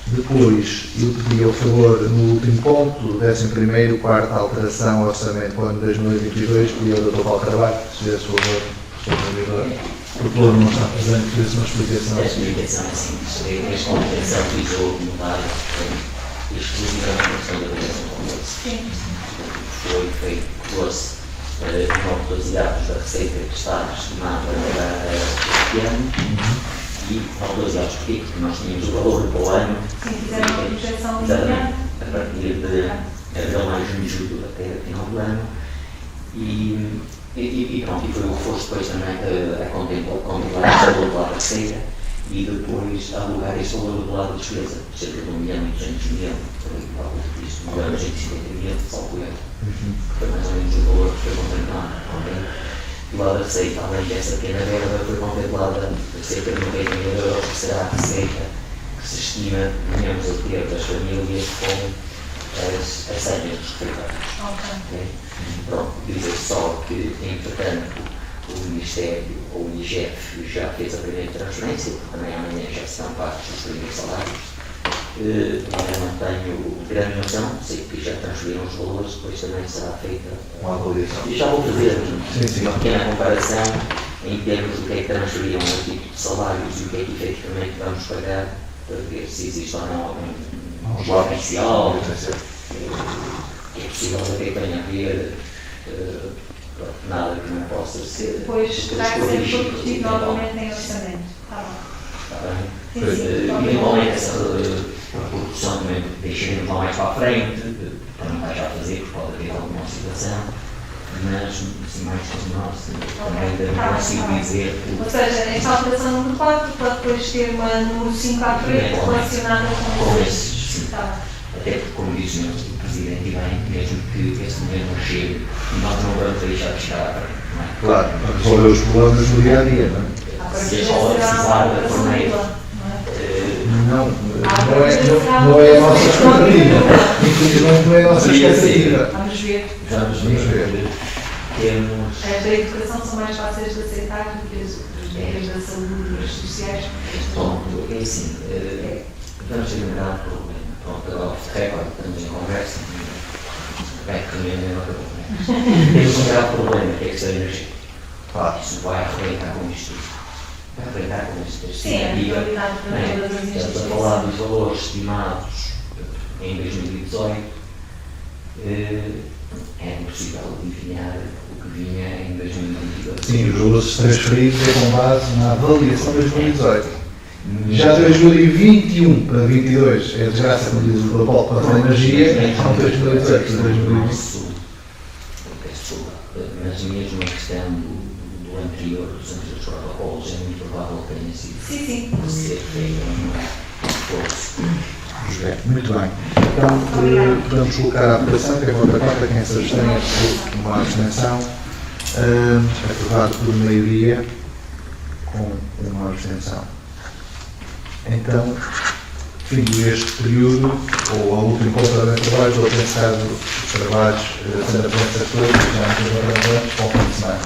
Depois, eu pedi ao favor, no último ponto, 11º, quarta alteração ao orçamento para o ano 2022, pedi ao Dr. Paulo Carvalho, se fizesse o favor, Sr. Vereador. O doutor não está presente, por isso uma explicação. A explicação é simples. Esta manutenção visou mudar exclusivamente a questão da direção do Congresso. Sim. Foi feito, trouxe novos dados da receita que está estimada para este ano e novos dados porque nós tínhamos o valor para o ano. Sim, fizeram uma projeção Exatamente. A partir de abril, maio, junho, julho até o final do ano. E pronto, e foi o reforço depois também a contemplar este valor do lado da receita e depois alugar este valor do lado da despesa, cerca de 1.200.000, por aí, algo disso, 1.250.000, salvo erro. Foi mais ou menos o valor que foi contemplado. Do lado da receita, além dessa pequena verba, foi contemplada cerca de 90.000 €, que será a receita que se estima venhamos a ter das famílias com as senhas dos refeitórios. Okay? Pronto, dizer só que, entretanto, o Ministério, ou o IGF, já fez a primeira transferência, também amanhã já serão pagos os primeiros salários. Ainda não tenho grande noção, sei que já transferiram os valores, depois também será feita Uma avaliação. e já vou fazer Sim. uma pequena comparação em termos do que é que transferiam a título de salários e o que é que efetivamente vamos pagar, para ver se existe ou não algum bloco oficial, é possível até que venha a haver nada que não possa ser. Depois terá que ser discutido novamente em orçamento. Está bom. Está bem? Sim, sim. Eventualmente essa produção também deixaremos lá mais para a frente, também vai já fazer, porque pode haver alguma situação, mas assim mais como nós também não consigo dizer Ou seja, esta alteração número 4 pode depois ter uma número 5 à frente relacionada com esses. Está bem. até porque, como diz o Sr. Presidente, e bem, mesmo que esse momento não chegue, nós não vamos deixar de chegar à frente, não é? Claro, para resolver os problemas do dia a dia, não é? Se a escola precisar da torneira, Não é a nossa expectativa. Infelizmente não é a nossa expectativa. Vamos ver. vamos ver. Temos. As da educação são mais fáceis de aceitar do que as da saúde e as sociais. Pronto, é assim, vamos ter um grande problema. Pronto, agora off the record, estamos em conversa, bem, que também não acabou, né? Temos um grave problema, que é a questão da energia. Isso vai arrebentar com isto. Vai arrebentar com isto. Sim, é a prioridade para todas as Estamos a instituições. falar dos valores estimados em 2018. É impossível adivinhar o que vinha em 2022. Sim, os valores transferidos é com base na avaliação de 2018. Já 2021 para 2022 é a desgraça, como diz o Dr. Paulo, para a energia, são 2018 para 2020. Mas mesmo a questão do anterior, dos anteriores protocolos, é muito provável que tenha sido ser feito um esforço. Muito bem. Então, podemos colocar a aprovação, quem vota contra, quem se abstém, uma abstenção. Aprovado por maioria, com uma abstenção. Então, fim este período, ou ao último contra de trabalhos, ou pensado os trabalhos, sendo a presença de todos, já não temos bom fim de semana.